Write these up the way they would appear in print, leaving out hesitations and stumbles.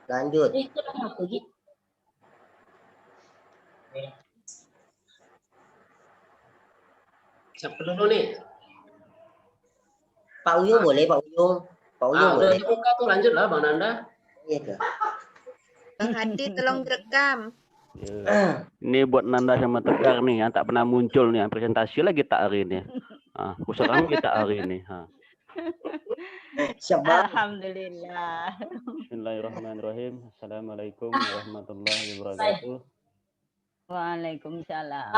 Lanjut. Siapa dulu nih? Pak Uyung boleh, Pak Uyung. Pak Uyung Udah boleh. dibuka tuh, lanjut lah Bang Nanda. Iya ke? Bang Hadi tolong direkam. Ya. Ini buat Nanda sama Tegar nih yang tak pernah muncul nih, presentasi lagi tak hari ini. Usahakan kita hari ini. Alhamdulillah. Bismillahirrahmanirrahim. Assalamualaikum warahmatullahi wabarakatuh. Waalaikumsalam.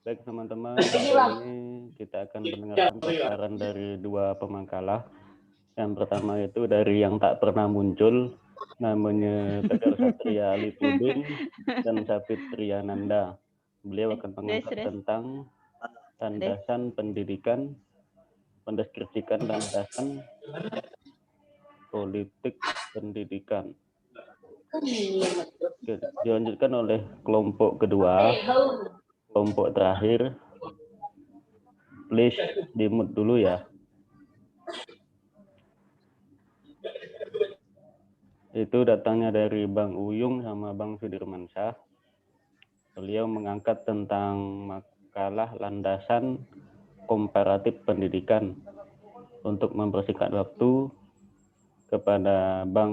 Baik teman-teman, hari ini kita akan mendengarkan paparan dari dua pemangkalah. Yang pertama itu dari yang tak pernah muncul, namanya Tegar Satria Alipudin dan Sapitria Nanda. Beliau akan mengangkat tentang landasan pendidikan, mendeskripsikan landasan politik pendidikan. Dilanjutkan oleh kelompok kedua, kelompok terakhir. Please di-mute dulu ya. Itu datangnya dari Bang Uyung sama Bang Sudirmansyah. Beliau mengangkat tentang makalah landasan komparatif pendidikan. Untuk mempersingkat waktu, kepada Bang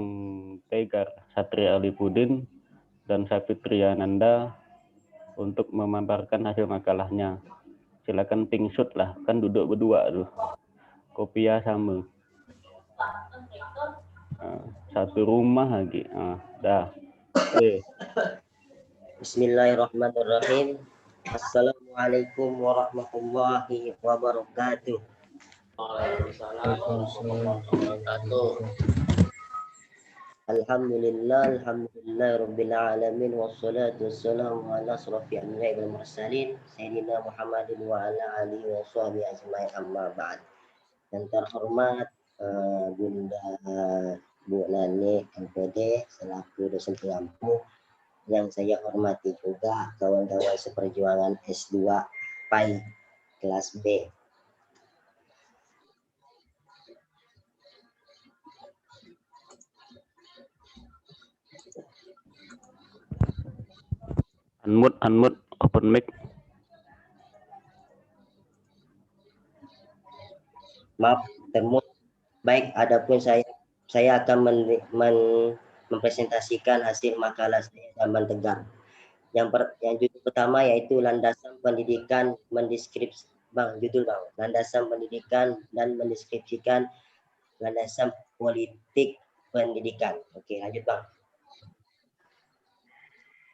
Tegar Satria Alipudin dan Sapitria Nanda untuk memaparkan hasil makalahnya. Silakan pingsut lah, kan duduk berdua tuh. Kopiah sama. Satu rumah lagi. Dah. Oke. Bismillahirrahmanirrahim. Assalamualaikum warahmatullahi wabarakatuh. Waalaikumsalam warahmatullahi wabarakatuh. Alhamdulillah, rabbil alamin, wassalatu wassalamu ala asrofil anbiya'i wal mursalin sayyidina Muhammadin wa ala alihi wa sahbihi ajma'in, amma ba'd. Yang terhormat Bunda Bu Nani MPD selaku dosen pengampu, yang saya hormati juga kawan-kawan seperjuangan S2 PAI kelas B. Unmute, open mic. Maaf, termute. Baik, adapun saya akan mempresentasikan hasil makalah saya zaman Tegar. Yang judul pertama yaitu landasan pendidikan mendeskripsi. Judul landasan pendidikan dan mendeskripsikan landasan politik pendidikan. Oke, lanjut Bang.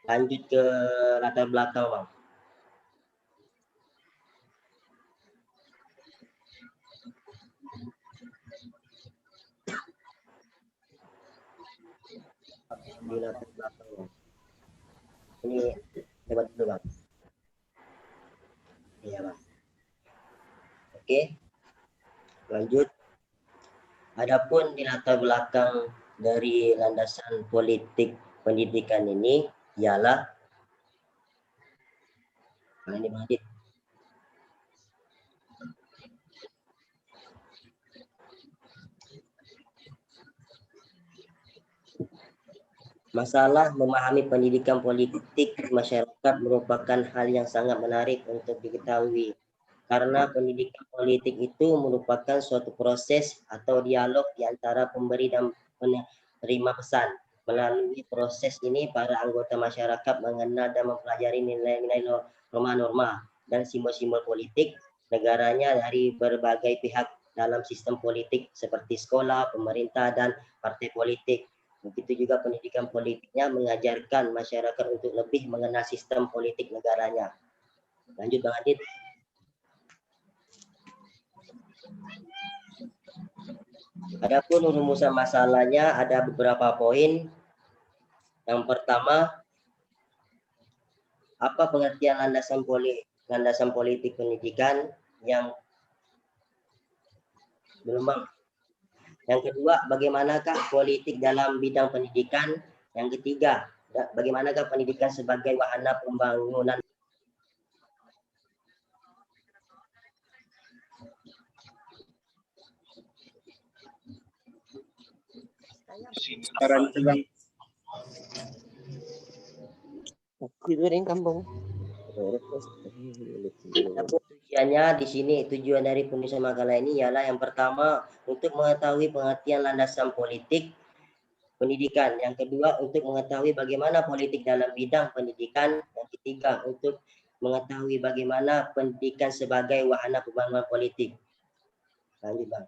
Lanjut ke latar belakang Bang. Di latar belakang Bang. Ini lewat dulu Bang. Iya Bang. Oke. Lanjut. Adapun di latar belakang dari landasan politik pendidikan ini ialah ini Bang Adit. Masalah memahami pendidikan politik masyarakat merupakan hal yang sangat menarik untuk diketahui. Karena pendidikan politik itu merupakan suatu proses atau dialog di antara pemberi dan penerima pesan. Melalui proses ini, para anggota masyarakat mengenal dan mempelajari nilai-nilai norma-norma dan simbol-simbol politik negaranya dari berbagai pihak dalam sistem politik seperti sekolah, pemerintah, dan partai politik. Begitu juga pendidikan politiknya mengajarkan masyarakat untuk lebih mengenal sistem politik negaranya. Lanjut Bang Adit. Adapun rumusan masalahnya ada beberapa poin. Yang pertama, apa pengertian landasan politik pendidikan? Yang belum Bang. Yang kedua, bagaimanakah politik dalam bidang pendidikan? Yang ketiga, bagaimanakah pendidikan sebagai wahana pembangunan? Saran itu bang. Adapun tujuannya di sini, tujuan dari penulisan makalah ini ialah yang pertama untuk mengetahui pengertian landasan politik pendidikan, yang kedua untuk mengetahui bagaimana politik dalam bidang pendidikan, yang ketiga untuk mengetahui bagaimana pendidikan sebagai wahana pembangunan politik. Lanjut bang.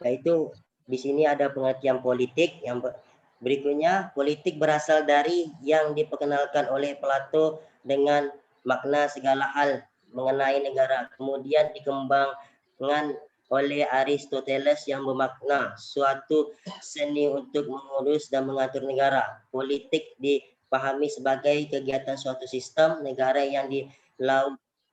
Yaitu di sini ada pengertian politik. Yang berikutnya, politik berasal dari yang diperkenalkan oleh Plato dengan makna segala hal mengenai negara. Kemudian dikembangkan oleh Aristoteles yang bermakna suatu seni untuk mengurus dan mengatur negara. Politik dipahami sebagai kegiatan suatu sistem negara yang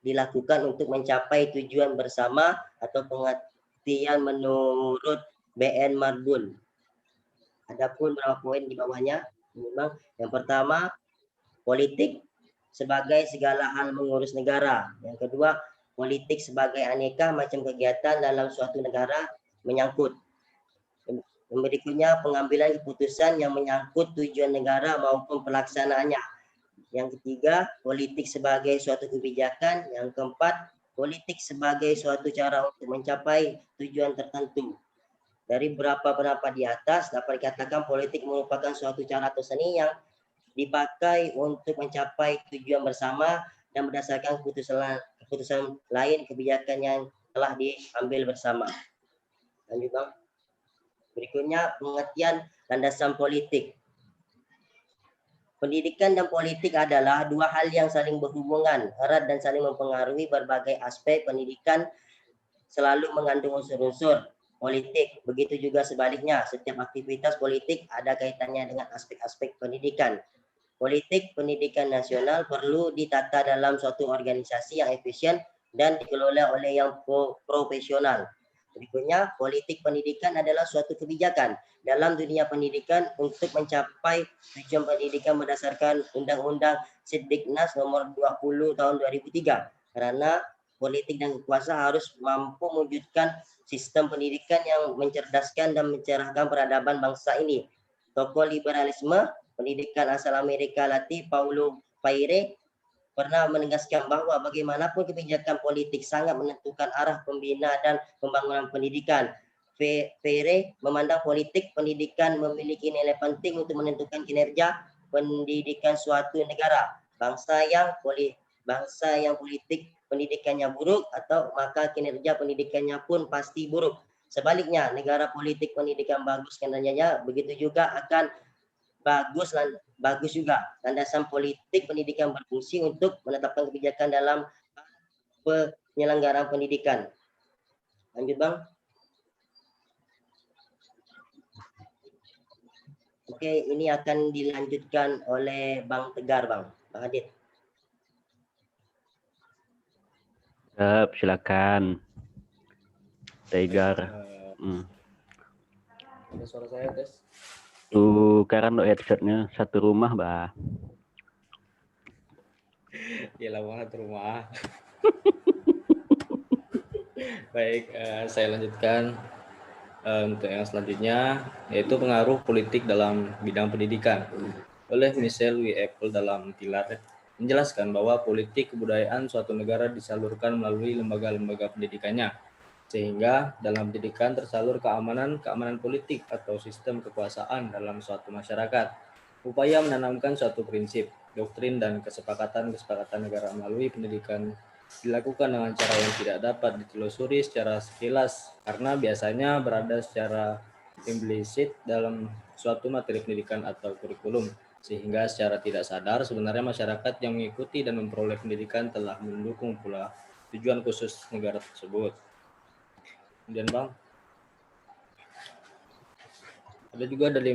dilakukan untuk mencapai tujuan bersama atau pengertian menurut B.N. Marbun. Adapun beberapa poin di bawahnya, memang yang pertama politik sebagai segala hal mengurus negara. Yang kedua, politik sebagai aneka macam kegiatan dalam suatu negara menyangkut. Yang berikutnya, pengambilan keputusan yang menyangkut tujuan negara maupun pelaksanaannya. Yang ketiga, politik sebagai suatu kebijakan. Yang keempat, politik sebagai suatu cara untuk mencapai tujuan tertentu. Dari beberapa pendapat di atas, dapat dikatakan politik merupakan suatu cara atau seni yang dipakai untuk mencapai tujuan bersama dan berdasarkan keputusan lain kebijakan yang telah diambil bersama. Lanjut bang. Berikutnya pengertian landasan politik. Pendidikan dan politik adalah dua hal yang saling berhubungan erat dan saling mempengaruhi. Berbagai aspek pendidikan selalu mengandung unsur-unsur politik. Begitu juga sebaliknya, setiap aktivitas politik ada kaitannya dengan aspek-aspek pendidikan. Politik pendidikan nasional perlu ditata dalam suatu organisasi yang efisien dan dikelola oleh yang profesional. Berikutnya, politik pendidikan adalah suatu kebijakan dalam dunia pendidikan untuk mencapai tujuan pendidikan berdasarkan Undang-Undang Sidiknas nomor 20 tahun 2003. Karena politik dan kekuasaan harus mampu mewujudkan sistem pendidikan yang mencerdaskan dan mencerahkan peradaban bangsa ini. Tokoh liberalisme pendidikan asal Amerika Latin, Paulo Freire, pernah menegaskan bahwa bagaimanapun kebijakan politik sangat menentukan arah pembina dan pembangunan pendidikan. Freire memandang politik pendidikan memiliki nilai penting untuk menentukan kinerja pendidikan suatu negara. Bangsa yang politik pendidikannya buruk atau maka kinerja pendidikannya pun pasti buruk. Sebaliknya, negara politik pendidikan bagus kinerjanya, begitu juga akan bagus juga. Landasan politik pendidikan berfungsi untuk menetapkan kebijakan dalam penyelenggaraan pendidikan. Lanjut bang. Oke, ini akan dilanjutkan oleh Bang Tegar bang. Bang Adit. Silakan. Tegar. Ada suara saya, Tes. Tuh, karena headsetnya satu rumah, bah. Gila banget rumah. Baik, saya lanjutkan untuk yang selanjutnya, yaitu pengaruh politik dalam bidang pendidikan. Oleh Michel W. Apple dalam Pilar menjelaskan bahwa politik kebudayaan suatu negara disalurkan melalui lembaga-lembaga pendidikannya, sehingga dalam pendidikan tersalur keamanan politik atau sistem kekuasaan dalam suatu masyarakat. Upaya menanamkan suatu prinsip, doktrin, dan kesepakatan negara melalui pendidikan dilakukan dengan cara yang tidak dapat ditelusuri secara sekilas, karena biasanya berada secara implisit dalam suatu materi pendidikan atau kurikulum, sehingga secara tidak sadar sebenarnya masyarakat yang mengikuti dan memperoleh pendidikan telah mendukung pula tujuan khusus negara tersebut. Kemudian bang, ada juga dari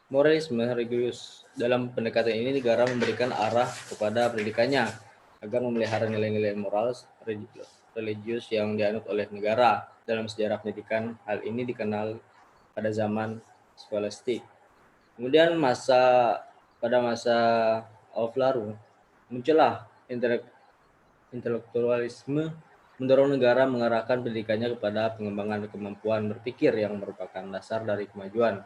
moralisme religius. Dalam pendekatan ini negara memberikan arah kepada pendidikannya agar memelihara nilai-nilai moral religius yang dianut oleh negara. Dalam sejarah pendidikan, hal ini dikenal pada zaman skolastik. Kemudian pada masa Aufklärung muncullah intelektualisme mendorong negara mengarahkan pendidikannya kepada pengembangan kemampuan berpikir yang merupakan dasar dari kemajuan.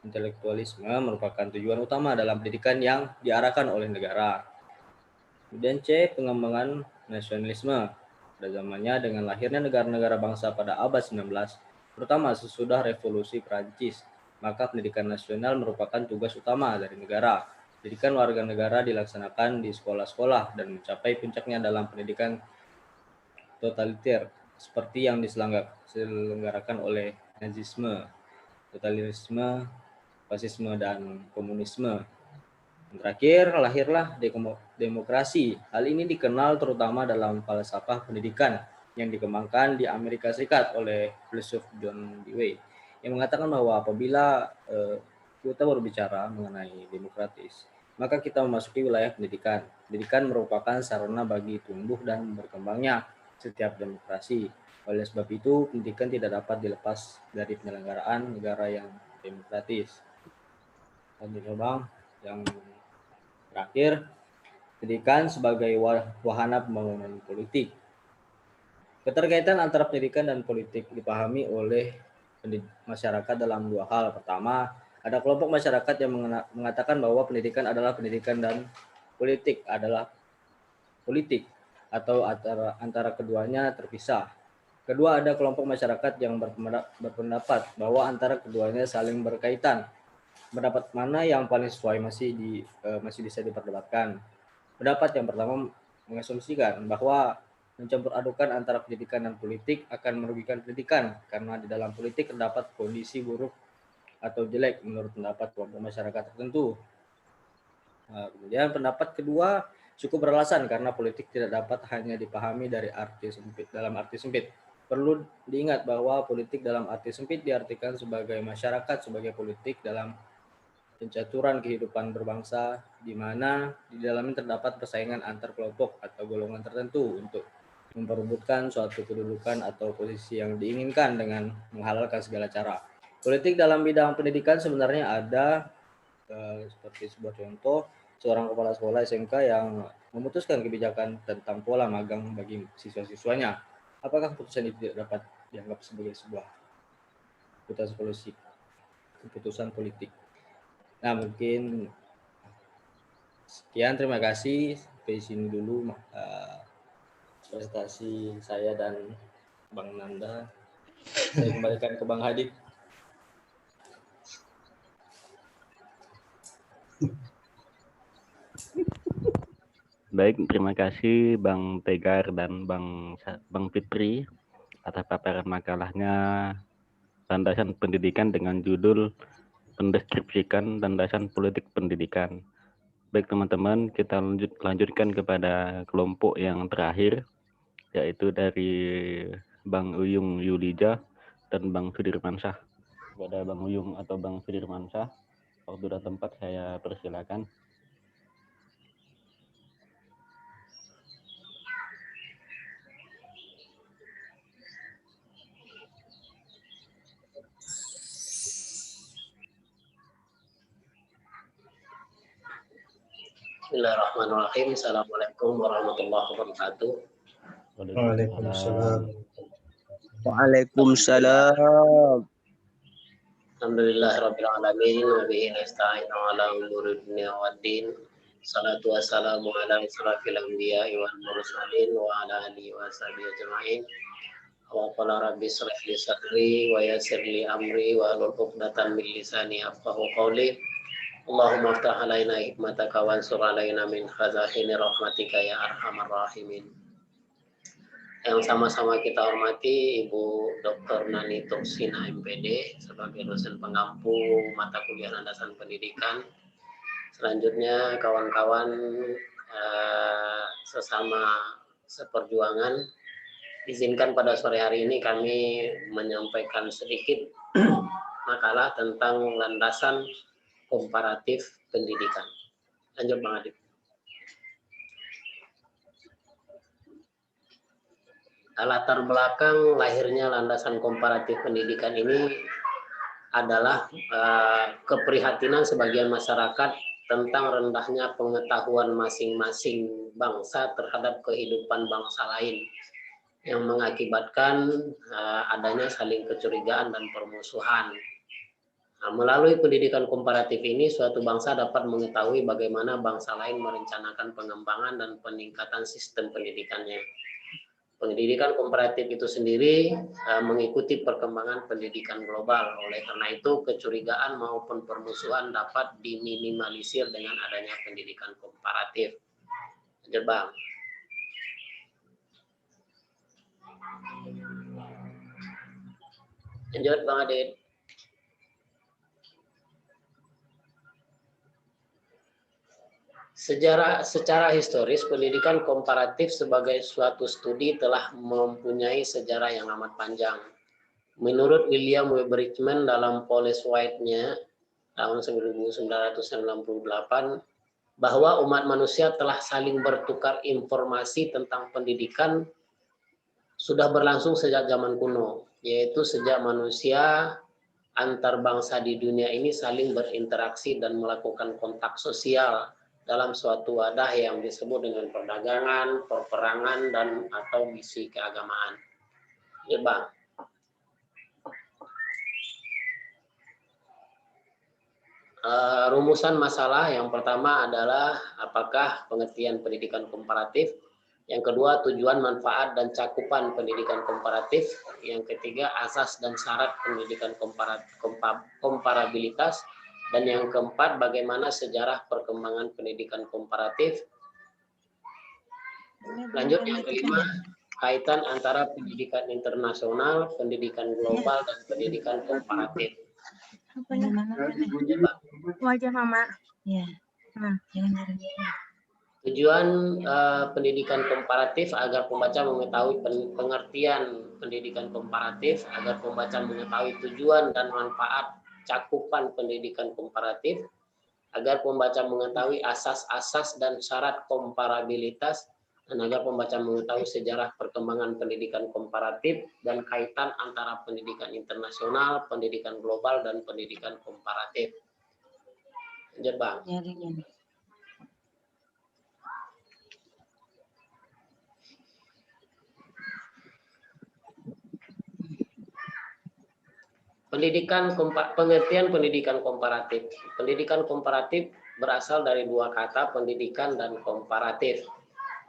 Intelektualisme merupakan tujuan utama dalam pendidikan yang diarahkan oleh negara. Kemudian C, pengembangan nasionalisme. Pada zamannya dengan lahirnya negara-negara bangsa pada abad 19, terutama sesudah revolusi Prancis, maka pendidikan nasional merupakan tugas utama dari negara. Pendidikan warga negara dilaksanakan di sekolah-sekolah dan mencapai puncaknya dalam pendidikan totaliter seperti yang diselenggarakan oleh Nazisme, totalitarisme, fasisme, dan komunisme. Terakhir, lahirlah demokrasi. Hal ini dikenal terutama dalam falsafah pendidikan yang dikembangkan di Amerika Serikat oleh filsuf John Dewey, yang mengatakan bahwa apabila kita berbicara mengenai demokratis, maka kita memasuki wilayah pendidikan. Pendidikan merupakan sarana bagi tumbuh dan berkembangnya setiap demokrasi. Oleh sebab itu, pendidikan tidak dapat dilepas dari penyelenggaraan negara yang demokratis. Lanjutnya Bang, yang terakhir, pendidikan sebagai wahana pembangunan politik. Keterkaitan antara pendidikan dan politik dipahami oleh masyarakat dalam dua hal. Pertama, ada kelompok masyarakat yang mengatakan bahwa pendidikan adalah pendidikan dan politik adalah politik, atau antara keduanya terpisah. Kedua, ada kelompok masyarakat yang berpendapat bahwa antara keduanya saling berkaitan. Pendapat mana yang paling sesuai masih bisa diperdebatkan. Pendapat yang pertama mengasumsikan bahwa mencampur adukan antara pendidikan dan politik akan merugikan pendidikan karena di dalam politik terdapat kondisi buruk atau jelek menurut pendapat kelompok masyarakat tertentu. Kemudian pendapat kedua cukup beralasan karena politik tidak dapat hanya dipahami dalam arti sempit. Perlu diingat bahwa politik dalam arti sempit diartikan sebagai masyarakat sebagai politik dalam pencaturan kehidupan berbangsa, di mana di dalamnya terdapat persaingan antar kelompok atau golongan tertentu untuk memperebutkan suatu kedudukan atau posisi yang diinginkan dengan menghalalkan segala cara. Politik dalam bidang pendidikan sebenarnya ada seperti sebuah contoh, seorang kepala sekolah SMK yang memutuskan kebijakan tentang pola magang bagi siswa-siswanya. Apakah keputusan itu tidak dapat dianggap sebagai sebuah keputusan politik? Nah, mungkin sekian, terima kasih. Sampai sini dulu presentasi saya dan Bang Nanda. Saya kembalikan ke Bang Hadi. Baik, terima kasih Bang Tegar dan Bang Fitri atas paparan makalahnya Landasan Pendidikan dengan judul Mendeskripsikan Landasan Politik Pendidikan. Baik teman-teman, kita lanjutkan kepada kelompok yang terakhir, yaitu dari Bang Uyung Yulija dan Bang Sudirmansyah. Kepada Bang Uyung atau Bang Sudirmansyah, waktu dan tempat saya persilakan. Bismillahirrahmanirrahim. Assalamualaikum warahmatullahi wabarakatuh. Waalaikumsalam. Waalaikumsalam. Alhamdulillahirabbil alamin wa bihi nasta'inu ala umuri dunya waddin. Salatu wassalamu ala asyrafil anbiya'i wal mursalin wa ala alihi wa sahbihi ajma'in. Wa qala rabbi shrah li sadri wa yassir li amri wa hlul 'uqdatam min lisani yafqahu qawli. Allahumma aftah alaina hikmataka wansur alaina min khaza'ini rahmatika ya arhamar rahimin. Yang sama-sama kita hormati Ibu Dr. Nani Tursina MPD sebagai dosen pengampu mata kuliah landasan pendidikan. Selanjutnya kawan-kawan sesama seperjuangan, izinkan pada sore hari ini kami menyampaikan sedikit makalah tentang landasan komparatif pendidikan. Lanjut Bang Adib. Latar belakang lahirnya landasan komparatif pendidikan ini adalah keprihatinan sebagian masyarakat tentang rendahnya pengetahuan masing-masing bangsa terhadap kehidupan bangsa lain. yang mengakibatkan adanya saling kecurigaan dan permusuhan. Nah, melalui pendidikan komparatif ini, suatu bangsa dapat mengetahui bagaimana bangsa lain merencanakan pengembangan dan peningkatan sistem pendidikannya. Pendidikan komparatif itu sendiri mengikuti perkembangan pendidikan global. Oleh karena itu, kecurigaan maupun permusuhan dapat diminimalisir dengan adanya pendidikan komparatif. Bang. Lanjut, Bang Adit. Secara historis, pendidikan komparatif sebagai suatu studi telah mempunyai sejarah yang amat panjang. Menurut William W. Bridgman dalam Policy White-nya tahun 1998, bahwa umat manusia telah saling bertukar informasi tentang pendidikan sudah berlangsung sejak zaman kuno, yaitu sejak manusia antar bangsa di dunia ini saling berinteraksi dan melakukan kontak sosial dalam suatu wadah yang disebut dengan perdagangan, perperangan, dan atau misi keagamaan. Ya, Bang. Rumusan masalah yang pertama adalah apakah pengertian pendidikan komparatif, yang kedua tujuan, manfaat, dan cakupan pendidikan komparatif, yang ketiga asas dan syarat pendidikan komparabilitas, dan yang keempat bagaimana sejarah perkembangan pendidikan komparatif. Lanjut yang kelima, kaitan antara pendidikan internasional, pendidikan global, dan pendidikan komparatif. Wajah Mama. Ya. Tujuan pendidikan komparatif agar pembaca mengetahui pengertian pendidikan komparatif, agar pembaca mengetahui tujuan dan manfaat cakupan pendidikan komparatif, agar pembaca mengetahui asas-asas dan syarat komparabilitas, dan agar pembaca mengetahui sejarah perkembangan pendidikan komparatif dan kaitan antara pendidikan internasional, pendidikan global, dan pendidikan komparatif. Lanjut, Bang. Pengertian pendidikan komparatif. Pendidikan komparatif berasal dari dua kata, pendidikan dan komparatif.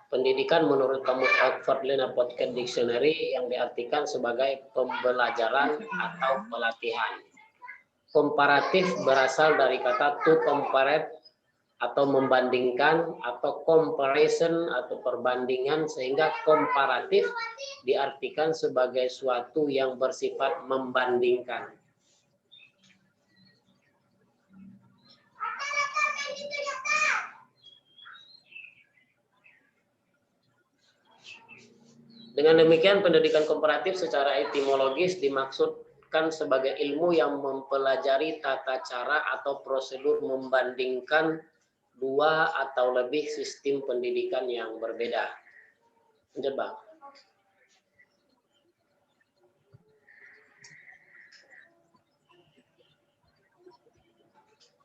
Pendidikan menurut kamus Oxford Learner-Podcast Dictionary yang diartikan sebagai pembelajaran atau pelatihan. Komparatif berasal dari kata to compare atau membandingkan, atau comparison atau perbandingan, sehingga komparatif diartikan sebagai suatu yang bersifat membandingkan. Dengan demikian, pendidikan komparatif secara etimologis dimaksudkan sebagai ilmu yang mempelajari tata cara atau prosedur membandingkan dua atau lebih sistem pendidikan yang berbeda. Lanjut, Bang.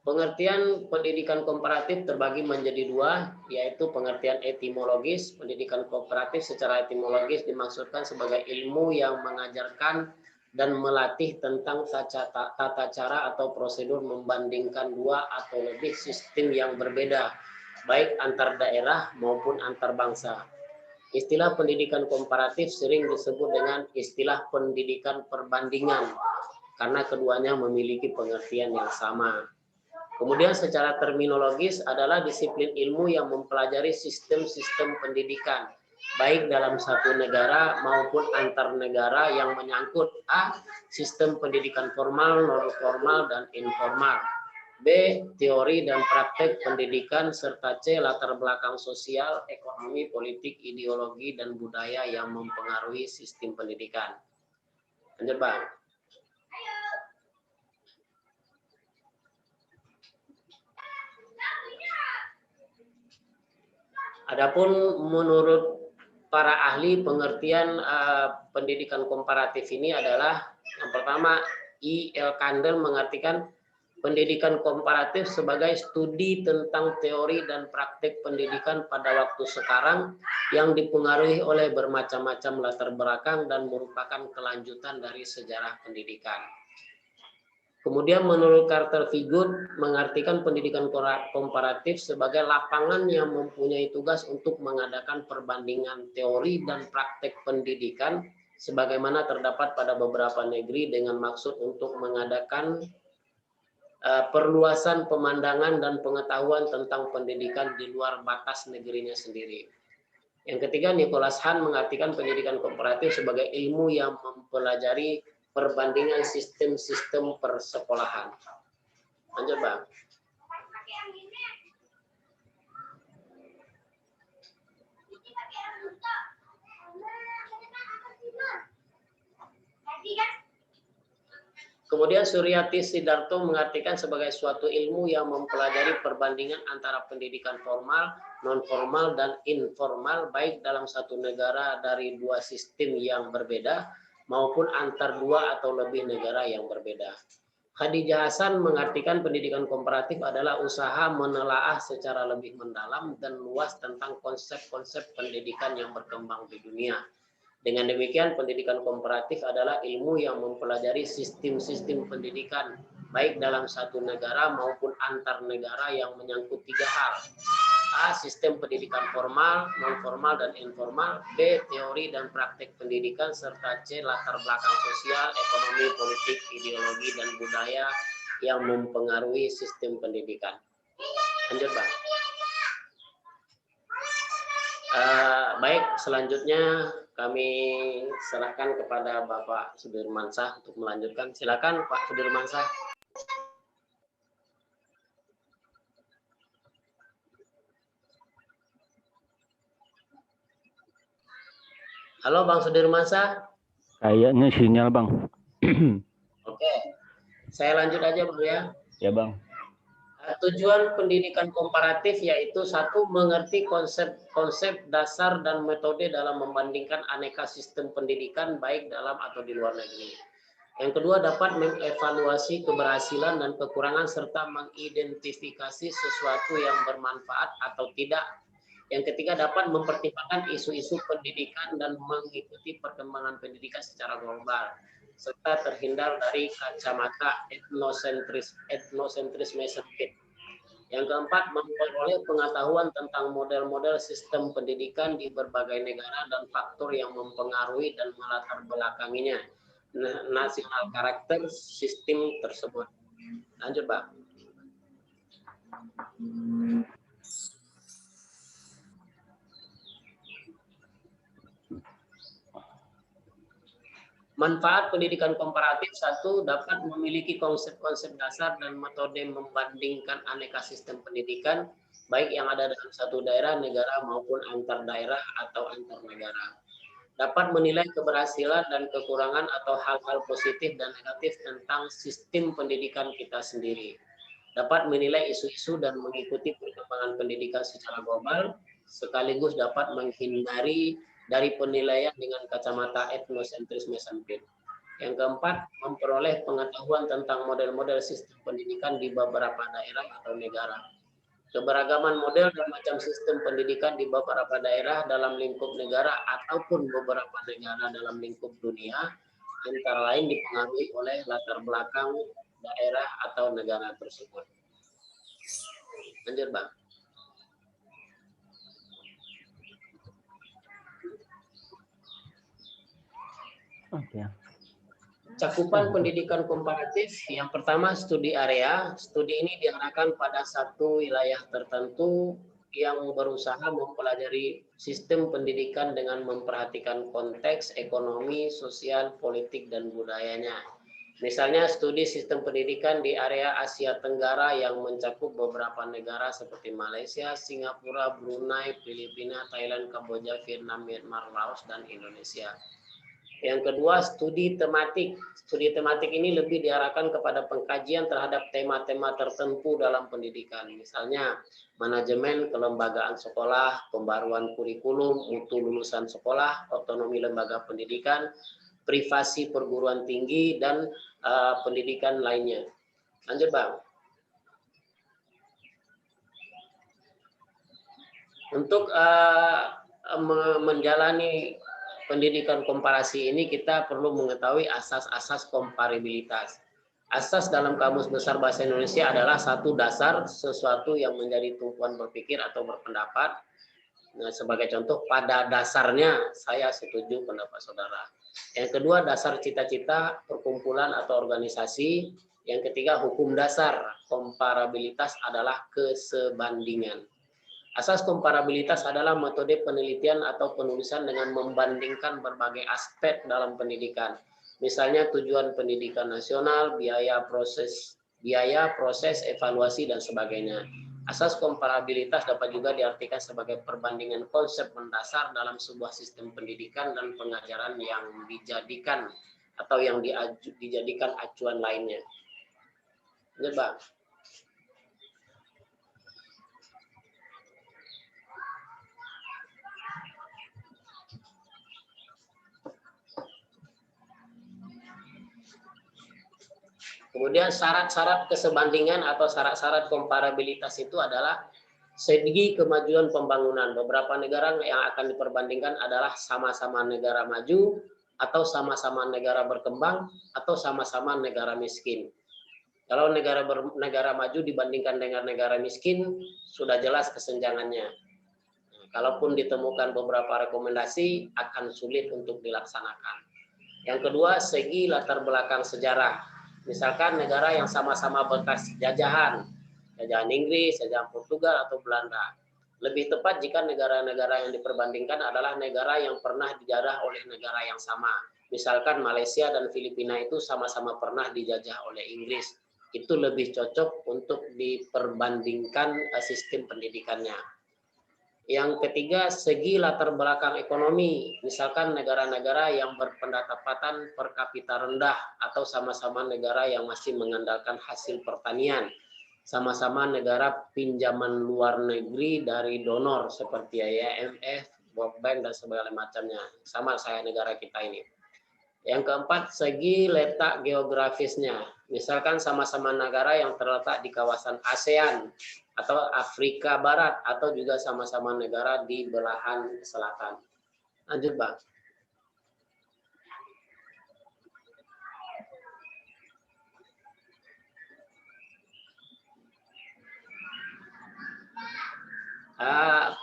Pengertian pendidikan komparatif terbagi menjadi dua, yaitu pengertian etimologis. Pendidikan komparatif secara etimologis dimaksudkan sebagai ilmu yang mengajarkan dan melatih tentang tata cara atau prosedur membandingkan dua atau lebih sistem yang berbeda, baik antar daerah maupun antar bangsa. Istilah pendidikan komparatif sering disebut dengan istilah pendidikan perbandingan, karena keduanya memiliki pengertian yang sama. Kemudian secara terminologis adalah disiplin ilmu yang mempelajari sistem-sistem pendidikan, baik dalam satu negara maupun antar negara yang menyangkut A. Sistem pendidikan formal, non formal, dan informal, B. Teori dan praktek pendidikan, serta C. Latar belakang sosial, ekonomi, politik, ideologi, dan budaya yang mempengaruhi sistem pendidikan. Lanjut, Bang. Adapun menurut para ahli, pengertian pendidikan komparatif ini adalah yang pertama, E. L. Kandel mengartikan pendidikan komparatif sebagai studi tentang teori dan praktik pendidikan pada waktu sekarang yang dipengaruhi oleh bermacam-macam latar belakang dan merupakan kelanjutan dari sejarah pendidikan. Kemudian menurut Carter Figur mengartikan pendidikan komparatif sebagai lapangan yang mempunyai tugas untuk mengadakan perbandingan teori dan praktek pendidikan sebagaimana terdapat pada beberapa negeri dengan maksud untuk mengadakan perluasan pemandangan dan pengetahuan tentang pendidikan di luar batas negerinya sendiri. Yang ketiga, Nicholas Hahn mengartikan pendidikan komparatif sebagai ilmu yang mempelajari perbandingan sistem-sistem persekolahan. Lanjut, Bang. Kemudian Suryati Sidarto mengartikan sebagai suatu ilmu yang mempelajari perbandingan antara pendidikan formal, non-formal, dan informal, baik dalam satu negara dari dua sistem yang berbeda, maupun antar dua atau lebih negara yang berbeda. Khadijah Hasan mengartikan pendidikan komparatif adalah usaha menelaah secara lebih mendalam dan luas tentang konsep-konsep pendidikan yang berkembang di dunia. Dengan demikian, pendidikan komparatif adalah ilmu yang mempelajari sistem-sistem pendidikan, baik dalam satu negara maupun antar negara yang menyangkut tiga hal. A. Sistem pendidikan formal, non-formal, dan informal. B. Teori dan praktek pendidikan. Serta C. Latar belakang sosial, ekonomi, politik, ideologi, dan budaya yang mempengaruhi sistem pendidikan. Lanjut, Bang. Baik, selanjutnya kami serahkan kepada Bapak Sudirmansyah untuk melanjutkan. Silakan Pak Sudirmansyah. Halo Bang Sudirmansyah. Kayaknya sinyal, Bang. Oke, saya lanjut aja Bang ya. Ya, Bang. Tujuan pendidikan komparatif yaitu satu, mengerti konsep dasar dan metode dalam membandingkan aneka sistem pendidikan baik dalam atau di luar negeri. Yang kedua, dapat mengevaluasi keberhasilan dan kekurangan serta mengidentifikasi sesuatu yang bermanfaat atau tidak. Yang ketiga, dapat mempertimbangkan isu-isu pendidikan dan mengikuti perkembangan pendidikan secara global, serta terhindar dari kacamata etnosentrisme sempit. Yang keempat, memperoleh pengetahuan tentang model-model sistem pendidikan di berbagai negara dan faktor yang mempengaruhi dan melatar belakanginya, nasional karakter sistem tersebut. Lanjut, Pak. Manfaat pendidikan komparatif satu, dapat memiliki konsep-konsep dasar dan metode membandingkan aneka sistem pendidikan, baik yang ada dalam satu daerah, negara maupun antar daerah atau antar negara. Dapat menilai keberhasilan dan kekurangan atau hal-hal positif dan negatif tentang sistem pendidikan kita sendiri. Dapat menilai isu-isu dan mengikuti perkembangan pendidikan secara global, sekaligus dapat menghindari dari penilaian dengan kacamata etnosentrisme sempit. Yang keempat, memperoleh pengetahuan tentang model-model sistem pendidikan di beberapa daerah atau negara. Keberagaman model dan macam sistem pendidikan di beberapa daerah dalam lingkup negara ataupun beberapa negara dalam lingkup dunia, antara lain dipengaruhi oleh latar belakang daerah atau negara tersebut. Lanjut, Bang. Oke. Cakupan pendidikan komparatif, yang pertama studi area. Studi ini diarahkan pada satu wilayah tertentu yang berusaha mempelajari sistem pendidikan dengan memperhatikan konteks ekonomi, sosial, politik, dan budayanya. Misalnya studi sistem pendidikan di area Asia Tenggara yang mencakup beberapa negara seperti Malaysia, Singapura, Brunei, Filipina, Thailand, Kamboja, Vietnam, Myanmar, Laos, dan Indonesia. Yang kedua, studi tematik. Studi tematik ini lebih diarahkan kepada pengkajian terhadap tema-tema tertentu dalam pendidikan. Misalnya, manajemen kelembagaan sekolah, pembaruan kurikulum, mutu lulusan sekolah, otonomi lembaga pendidikan, privasi perguruan tinggi, dan pendidikan lainnya. Lanjut, Bang. Untuk menjalani pendidikan komparasi ini kita perlu mengetahui asas-asas komparabilitas. Asas dalam Kamus Besar Bahasa Indonesia adalah satu, dasar, sesuatu yang menjadi tumpuan berpikir atau berpendapat. Nah, sebagai contoh, pada dasarnya saya setuju pendapat saudara. Yang kedua, dasar cita-cita, perkumpulan atau organisasi. Yang ketiga, hukum dasar. Komparabilitas adalah kesebandingan. Asas komparabilitas adalah metode penelitian atau penulisan dengan membandingkan berbagai aspek dalam pendidikan. Misalnya tujuan pendidikan nasional, biaya, proses, evaluasi, dan sebagainya. Asas komparabilitas dapat juga diartikan sebagai perbandingan konsep mendasar dalam sebuah sistem pendidikan dan pengajaran yang dijadikan atau yang dijadikan acuan lainnya. Ini, Bang. Kemudian syarat-syarat kesebandingan atau syarat-syarat komparabilitas itu adalah segi kemajuan pembangunan. Beberapa negara yang akan diperbandingkan adalah sama-sama negara maju, atau sama-sama negara berkembang, atau sama-sama negara miskin. Kalau negara maju dibandingkan dengan negara miskin, sudah jelas kesenjangannya. Kalaupun ditemukan beberapa rekomendasi, akan sulit untuk dilaksanakan. Yang kedua, segi latar belakang sejarah. Misalkan negara yang sama-sama bekas jajahan Inggris, jajahan Portugal, atau Belanda. Lebih tepat jika negara-negara yang diperbandingkan adalah negara yang pernah dijajah oleh negara yang sama. Misalkan Malaysia dan Filipina itu sama-sama pernah dijajah oleh Inggris. Itu lebih cocok untuk diperbandingkan sistem pendidikannya. Yang ketiga, segi latar belakang ekonomi. Misalkan negara-negara yang berpendapatan per kapita rendah atau sama-sama negara yang masih mengandalkan hasil pertanian. Sama-sama negara pinjaman luar negeri dari donor seperti IMF, World Bank, dan segala macamnya. Sama saya negara kita ini. Yang keempat, segi letak geografisnya. Misalkan sama-sama negara yang terletak di kawasan ASEAN atau Afrika Barat, atau juga sama-sama negara di belahan selatan. Lanjut, Bang.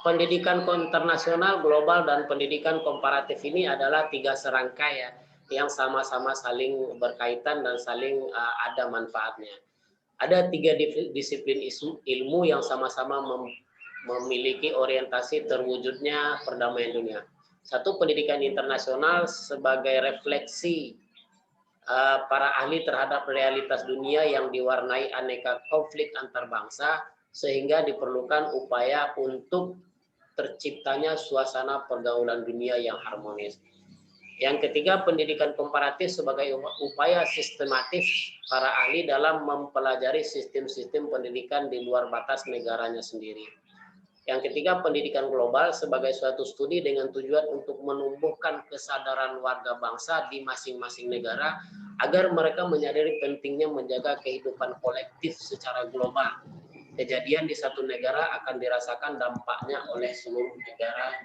Pendidikan internasional, global, dan pendidikan komparatif ini adalah 3 serangkai yang sama-sama saling berkaitan dan saling ada manfaatnya. Ada 3 disiplin ilmu yang sama-sama memiliki orientasi terwujudnya perdamaian dunia. Satu, pendidikan internasional sebagai refleksi para ahli terhadap realitas dunia yang diwarnai aneka konflik antar bangsa, sehingga diperlukan upaya untuk terciptanya suasana pergaulan dunia yang harmonis. Yang ketiga, pendidikan komparatif sebagai upaya sistematif para ahli dalam mempelajari sistem-sistem pendidikan di luar batas negaranya sendiri. Yang ketiga, pendidikan global sebagai suatu studi dengan tujuan untuk menumbuhkan kesadaran warga bangsa di masing-masing negara agar mereka menyadari pentingnya menjaga kehidupan kolektif secara global. Kejadian di satu negara akan dirasakan dampaknya oleh seluruh negara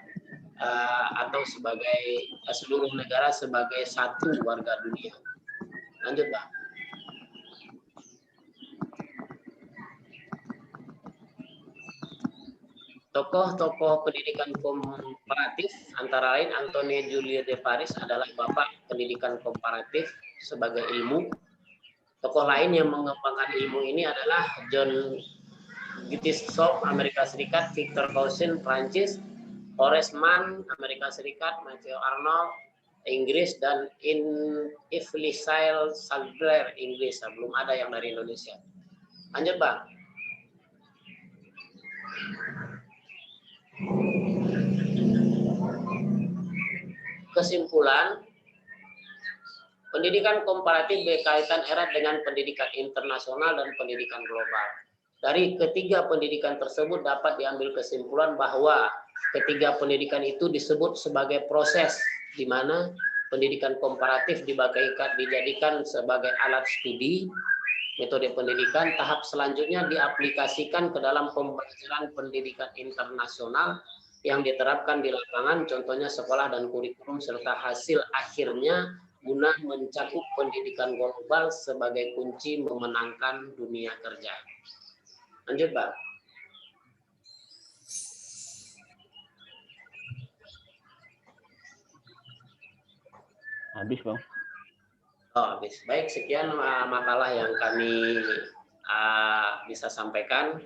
atau sebagai seluruh negara sebagai satu warga dunia. Lanjut, Bang. Tokoh-tokoh pendidikan komparatif antara lain Antonio Julio de Paris adalah bapak pendidikan komparatif sebagai ilmu. Tokoh lain yang mengembangkan ilmu ini adalah John Gittishop, Amerika Serikat, Victor Cousin, Prancis, Horace Mann, Amerika Serikat, Matthew Arnold, Inggris, dan Yves Sadler, Inggris. Belum ada yang dari Indonesia. Lanjut, Bang. Kesimpulan, pendidikan komparatif berkaitan erat dengan pendidikan internasional dan pendidikan global. Dari ketiga pendidikan tersebut dapat diambil kesimpulan bahwa ketiga pendidikan itu disebut sebagai proses, di mana pendidikan komparatif dijadikan sebagai alat studi, metode pendidikan. Tahap selanjutnya diaplikasikan ke dalam pembelajaran pendidikan internasional yang diterapkan di lapangan, contohnya sekolah dan kurikulum, serta hasil akhirnya guna mencakup pendidikan global sebagai kunci memenangkan dunia kerja. Lanjut, Pak. Habis, Bang. Oh, habis. Baik, sekian makalah yang kami bisa sampaikan.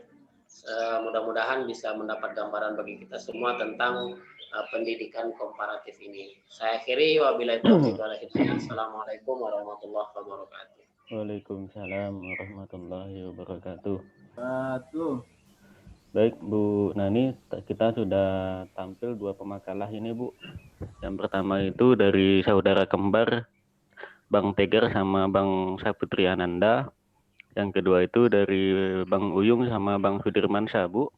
Mudah-mudahan bisa mendapat gambaran bagi kita semua tentang pendidikan komparatif ini. Saya akhiri, wabillahi taufiq wal hidayah. Assalamualaikum warahmatullahi wabarakatuh. Waalaikumsalam warahmatullahi wabarakatuh. Baik, Bu Nani, kita sudah tampil 2 pemakalah ini, Bu. Yang pertama itu dari saudara kembar Bang Tegar sama Bang Saputri Ananda. Yang kedua itu dari Bang Uyung sama Bang Sudirman Syah, Bu.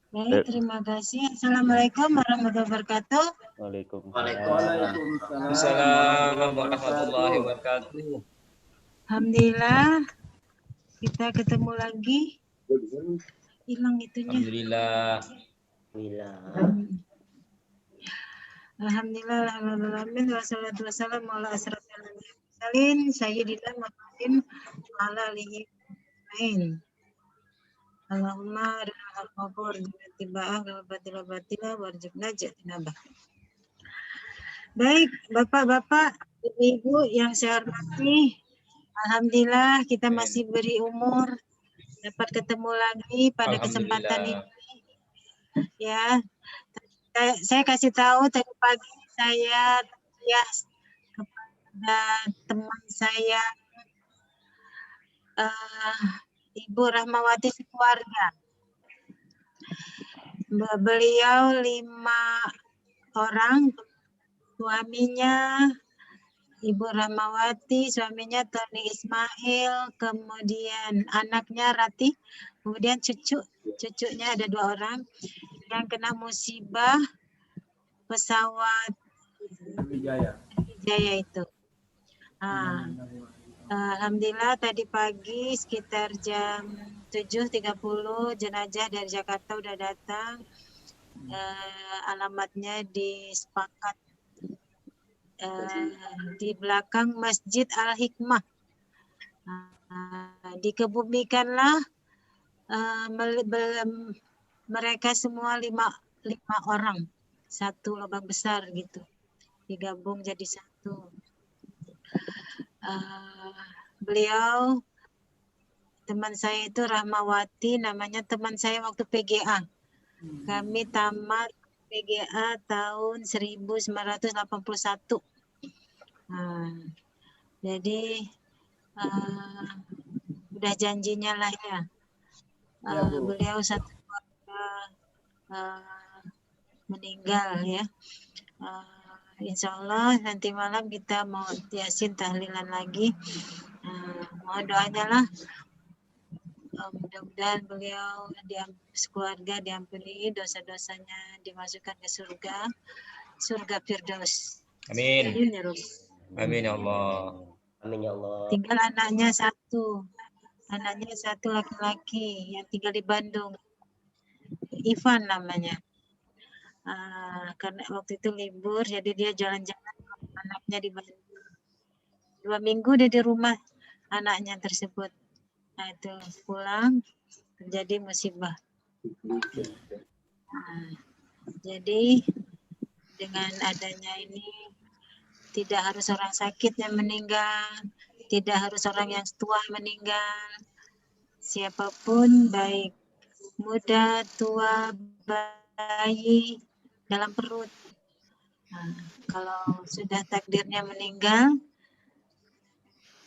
Baik, terima kasih. Assalamualaikum warahmatullahi wabarakatuh. Waalaikumsalam warahmatullahi wabarakatuh. Alhamdulillah, kita ketemu lagi. Hilang itunya. Alhamdulillah. Alhamdulillah, alhamdulillah, wassalatu wassalamu ala asrofil mursalin, sayyidina Muhammadin wa ala alihi ajmain. Allahumma arinal haqqa warzuqna ittiba'ah wal batila batila warzuqna ijtinabah. Baik, Bapak-bapak, Ibu-ibu yang saya hormati, alhamdulillah kita masih beri umur dapat ketemu lagi pada kesempatan ini. Ya, saya kasih tahu tadi pagi saya ya kepada teman saya Ibu Rahmawati sekeluarga. Beliau 5 orang, suaminya Ibu Rahmawati, suaminya Tony Ismail, kemudian anaknya Ratih, kemudian cucunya ada 2 orang yang kena musibah pesawat Jaya itu. Alhamdulillah tadi pagi sekitar jam 7.30 jenazah dari Jakarta udah datang. Alamatnya di Sepakat di belakang Masjid Al-Hikmah. Dikebumikanlah mereka semua 5 orang, 1 lubang besar gitu, digabung jadi 1. Beliau teman saya itu Rahmawati, namanya teman saya waktu PGA. Kami tamat PGA tahun 1981. Jadi udah janjinya lah ya. Beliau 1 keluarga meninggal ya. Insya Allah nanti malam kita mau yasin tahlilan lagi. Mohon doanya lah. Mudah-mudahan beliau sekeluarga diampuni, dosa-dosanya dimasukkan ke surga Firdaus. Amin. Amin ya Rabb. Amin ya Allah. Amin ya Allah. Tinggal anaknya 1. Anaknya 1 laki-laki yang tinggal di Bandung. Ivan namanya. Karena waktu itu libur, jadi dia jalan-jalan anaknya di Bandung. 2 minggu dia di rumah anaknya tersebut. Nah itu pulang terjadi musibah. Jadi dengan adanya ini tidak harus orang sakit yang meninggal, tidak harus orang yang tua meninggal. Siapapun baik muda, tua, bayi dalam perut. Kalau sudah takdirnya meninggal,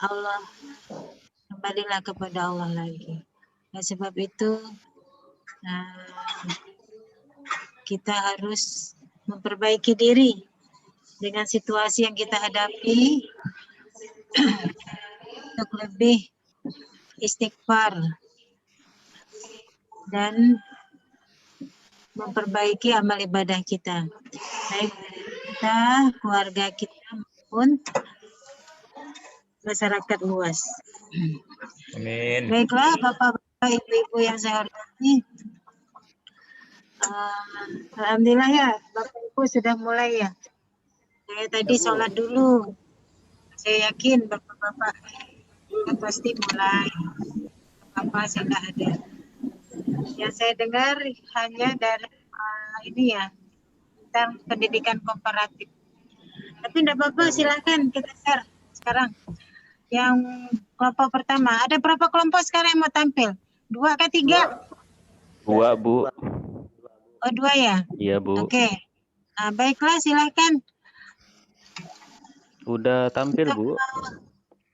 Allah kembalilah kepada Allah lagi. Nah, sebab itu kita harus memperbaiki diri dengan situasi yang kita hadapi untuk lebih istighfar dan memperbaiki amal ibadah kita, baik kita, keluarga kita maupun masyarakat luas. Amin. Baiklah, Bapak-bapak, Ibu-ibu yang saya hormati, alhamdulillah ya, Bapak Ibu sudah mulai ya. Saya tadi sholat dulu. Saya yakin Bapak-bapak pasti mulai. Bapak saya nggak hadir. Yang saya dengar hanya dari ini ya, tentang pendidikan komparatif. Tapi tidak apa-apa, silakan kita share sekarang. Yang kelompok pertama, ada berapa kelompok sekarang yang mau tampil? 2 atau 3? 2, Bu. Oh, 2 ya? Iya, Bu. Oke. Nah, baiklah, silakan. Udah tampil, Bu.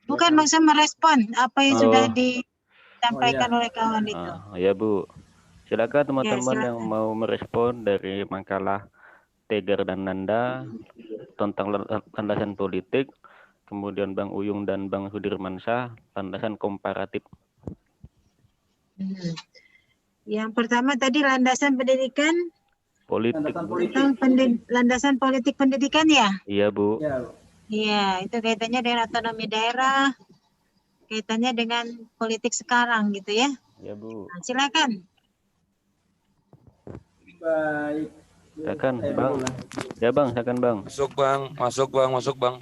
Bukan maksud merespon apa yang sudah Oh. disampaikan oleh kawan itu. Ya, Bu. Silakan teman-teman silakan. yang mau merespon dari makalah Tegar dan Nanda tentang landasan politik, kemudian Bang Uyung dan Bang Sudirmansyah, landasan komparatif. Yang pertama tadi landasan pendidikan, Politik, Bu. tentang landasan politik pendidikan ya? Iya, Bu. Iya, itu kaitannya dengan otonomi daerah, kaitannya dengan politik sekarang gitu ya. Iya, Bu. Nah, silakan. Baik. Silakan, Bang. Ya, Bang, silakan, Bang. Masuk Bang, masuk Bang, masuk Bang.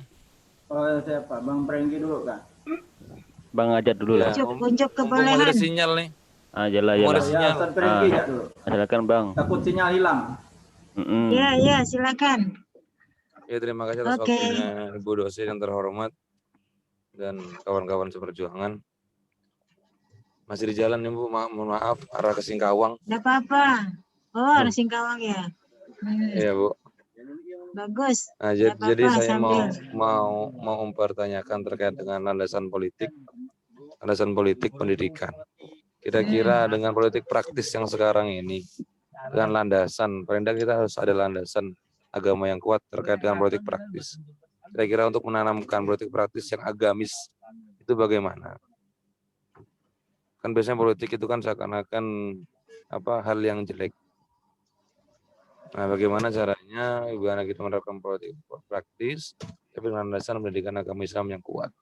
Oh, siapa? Bang Prengki dulu kah? Bang ajat dulu lah. Unjuk kebolehan. Ada sinyal nih. Jalah. Mau ada Ya, sinyal. Ustaz Prengki ya dulu. Silakan, Bang. Takut sinyal hilang. Iya, silakan. Ya, terima kasih atas Oke. waktunya Ibu dosen yang terhormat dan kawan-kawan seperjuangan. Masih di jalan nih Bu, mohon maaf arah ke Singkawang. Tidak apa-apa. Oh, ada Singkawang ya. Iya Bu. Bagus. Nah, Nggak jadi apa-apa, saya sambil. mau mempertanyakan terkait dengan landasan politik pendidikan. Kira-kira dengan politik praktis yang sekarang ini, dengan landasan, paling tidak kita harus ada landasan agama yang kuat terkait dengan politik praktis. Kira-kira untuk menanamkan politik praktis yang agamis itu bagaimana? Kan biasanya politik itu kan seakan-akan hal yang jelek. Nah, bagaimana caranya kita menerapkan politik praktis tapi dengan landasan pendidikan agama Islam yang kuat?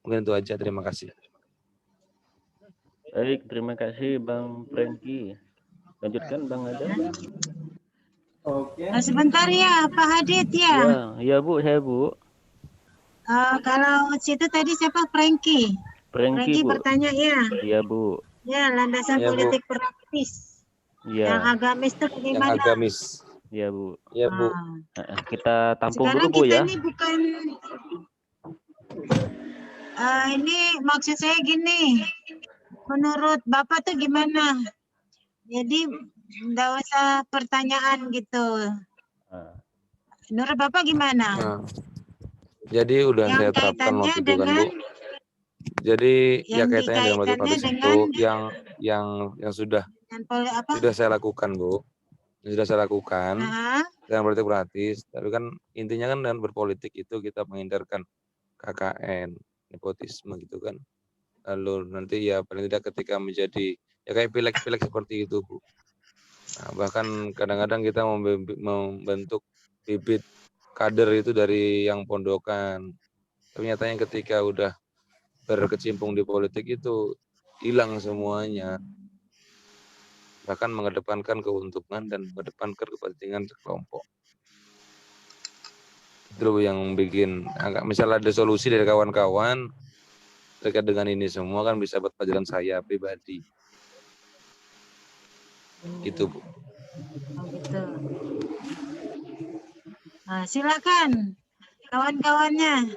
Mungkin itu aja. Terima kasih. Baik, terima kasih Bang Prengki. Lanjutkan Bang Ada. Oke. Sebentar ya, Pak Hadid ya. Iya Bu, saya Bu. Kalau situ tadi siapa? Prengki. Prengki Bu. bertanya ya. Iya Bu. Ya, landasan Ya, Bu. politik praktis. Iya. Yang agamis itu Yang bagaimana? agamis. Iya Bu. Ya Bu. Kita tampung Sekarang dulu Bu kita ya. ini bukan ini maksud saya gini. Menurut Bapak tuh gimana? Jadi enggak usah pertanyaan gitu. Menurut Bapak gimana? Nah, jadi udah Yang saya terapkan kaitannya waktu itu kan Bu. dengan- Jadi ya Yang kaitannya dengan politik praktis itu dengan- yang sudah apa? saya lakukan Bu. Yang sudah saya lakukan dengan politik praktis. Tapi kan intinya kan dengan berpolitik itu kita menghindarkan KKN, nepotisme gitu kan. Lalu nanti ya paling tidak ketika menjadi ya kayak pileg-pileg seperti itu Bu. Nah, bahkan kadang-kadang kita membentuk bibit kader itu dari yang pondokan. Tapi nyatanya ketika udah berkecimpung di politik itu hilang semuanya. Bahkan mengedepankan keuntungan dan mengedepankan kepentingan kelompok. Itu yang bikin misalnya ada solusi dari kawan-kawan terkait dengan ini semua kan bisa buat pelajaran saya pribadi. Gitu Bu. Gitu. Nah, silakan kawan-kawannya,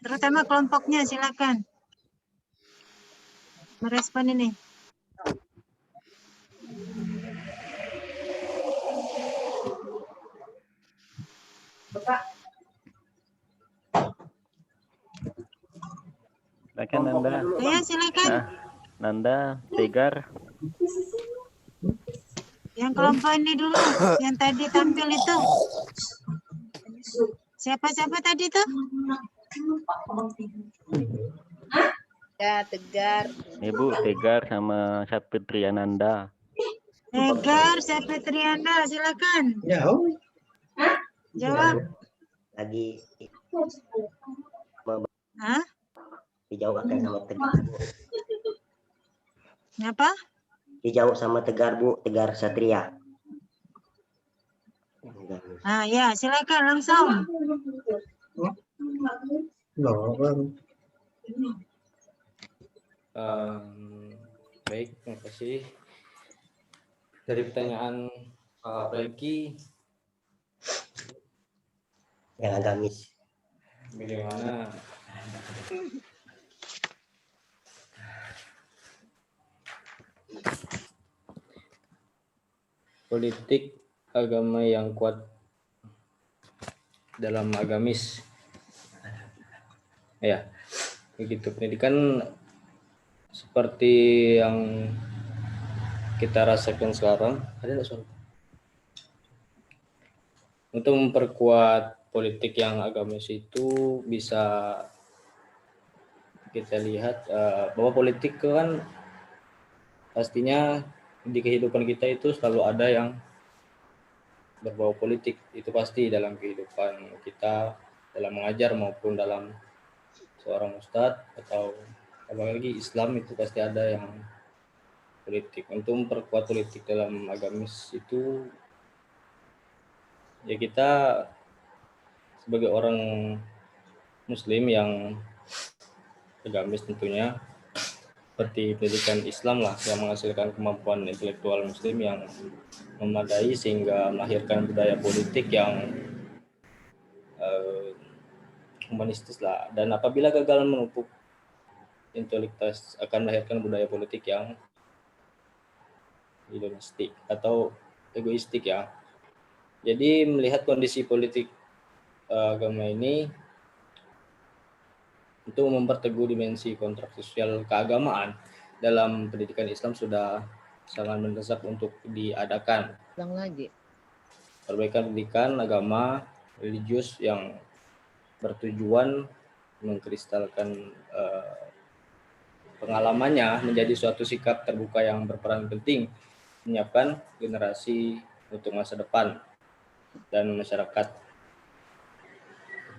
terutama kelompoknya silakan merespon ini. Silakan Nanda. Ya, silakan. Nanda, Tegar. Yang kelompok ini dulu, yang tadi tampil itu. Siapa-siapa tadi tuh? Ya, Tegar. Ibu Tegar sama Sapitri Ananda. Tegar, siapa Triana, silakan. Jawab. Lagi Hah? dijawab akan sama Tegar. Apa? Dijawab sama Tegar, Bu, Tegar Satria. Ah ya, silakan langsung. Baik, terima kasih. Dari pertanyaan Pak Franky, Yang agamis. bagaimana politik agama yang kuat dalam agamis? Ya, begitu. Pendidikan seperti yang kita rasakan sekarang, ada nggak soal? Untuk memperkuat politik yang agamis itu bisa kita lihat bahwa politik kan pastinya di kehidupan kita itu selalu ada yang berbau politik, itu pasti dalam kehidupan kita, dalam mengajar maupun dalam seorang ustadz atau apalagi Islam itu pasti ada yang politik. Untuk memperkuat politik dalam agamis itu ya kita sebagai orang muslim yang agamis tentunya seperti pendidikan Islam lah yang menghasilkan kemampuan intelektual muslim yang memadai sehingga melahirkan budaya politik yang humanistis lah, dan apabila gagal menupuk intelektualitas akan melahirkan budaya politik yang hedonistik atau egoistik ya. Jadi melihat kondisi politik agama ini untuk memperteguh dimensi kontrak sosial keagamaan dalam pendidikan Islam sudah sangat mendesak untuk diadakan. Perbaikan pendidikan agama religius yang bertujuan mengkristalkan pengalamannya menjadi suatu sikap terbuka yang berperan penting menyiapkan generasi untuk masa depan dan masyarakat.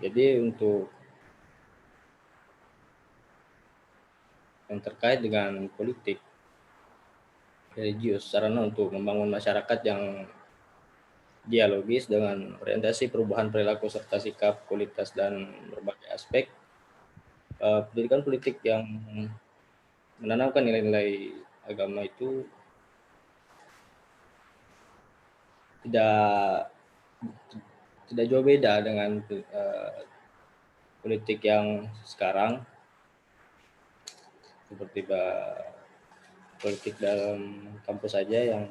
Jadi untuk yang terkait dengan politik religius, sarana untuk membangun masyarakat yang dialogis dengan orientasi perubahan perilaku serta sikap, kualitas, dan berbagai aspek. Pendidikan politik yang menanamkan nilai-nilai agama itu tidak jauh beda dengan politik yang sekarang, seperti politik dalam kampus saja yang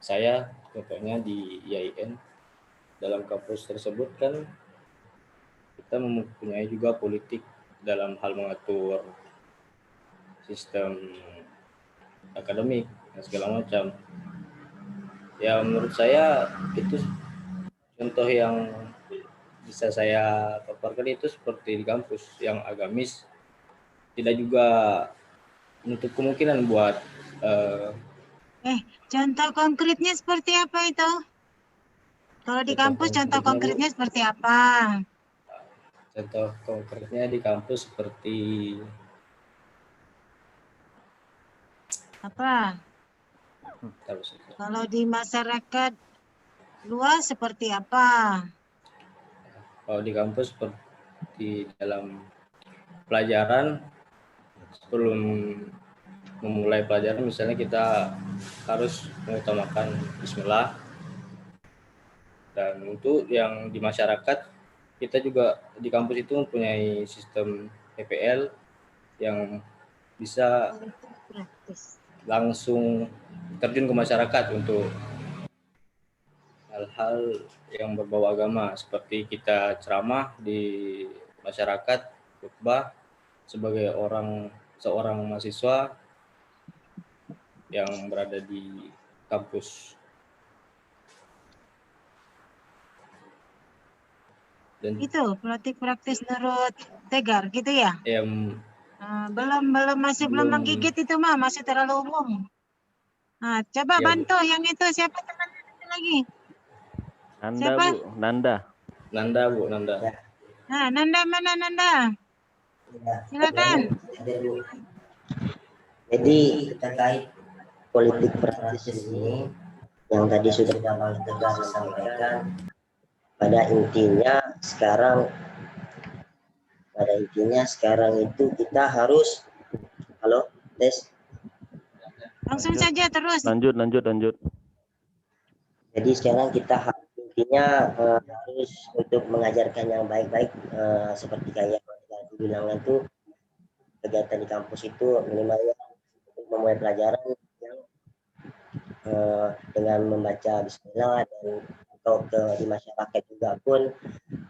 saya contohnya di IAIN, dalam kampus tersebut kan kita mempunyai juga politik dalam hal mengatur sistem akademik dan segala macam. Ya menurut saya itu contoh yang bisa saya paparkan itu seperti di kampus yang agamis, tidak juga menutup kemungkinan buat contoh konkretnya seperti apa itu? Kalau di kampus contoh konkretnya seperti apa? Contoh konkretnya di kampus seperti apa? Kalau di masyarakat luas seperti apa? Kalau di kampus seperti dalam pelajaran, sebelum memulai pelajaran misalnya kita harus mengutamakan bismillah. Dan untuk yang di masyarakat, kita juga di kampus itu mempunyai sistem PPL yang bisa langsung terjun ke masyarakat untuk hal-hal yang berbau agama, seperti kita ceramah di masyarakat, khutbah sebagai seorang mahasiswa yang berada di kampus. Dan itu politik praktis menurut Tegar gitu ya? Belum belum menggigit itu mah, masih terlalu umum. Coba Ya, Bu. bantu yang itu, siapa teman itu lagi? Nanda, Siapa? Bu. Nanda. Nanda, Bu, Nanda. Nanda mana Nanda? Ya, Silakan. Jadi terkait politik praktis ini yang tadi sudah Bang Tegar sampaikan, pada intinya sekarang itu kita harus tes. Langsung saja terus. Lanjut. Jadi sekarang kita intinya harus untuk mengajarkan yang baik-baik, seperti kayak yang bilang itu, kegiatan di kampus itu minimal untuk memulai pelajaran yang dengan membaca Bismillah, dan atau di masyarakat juga pun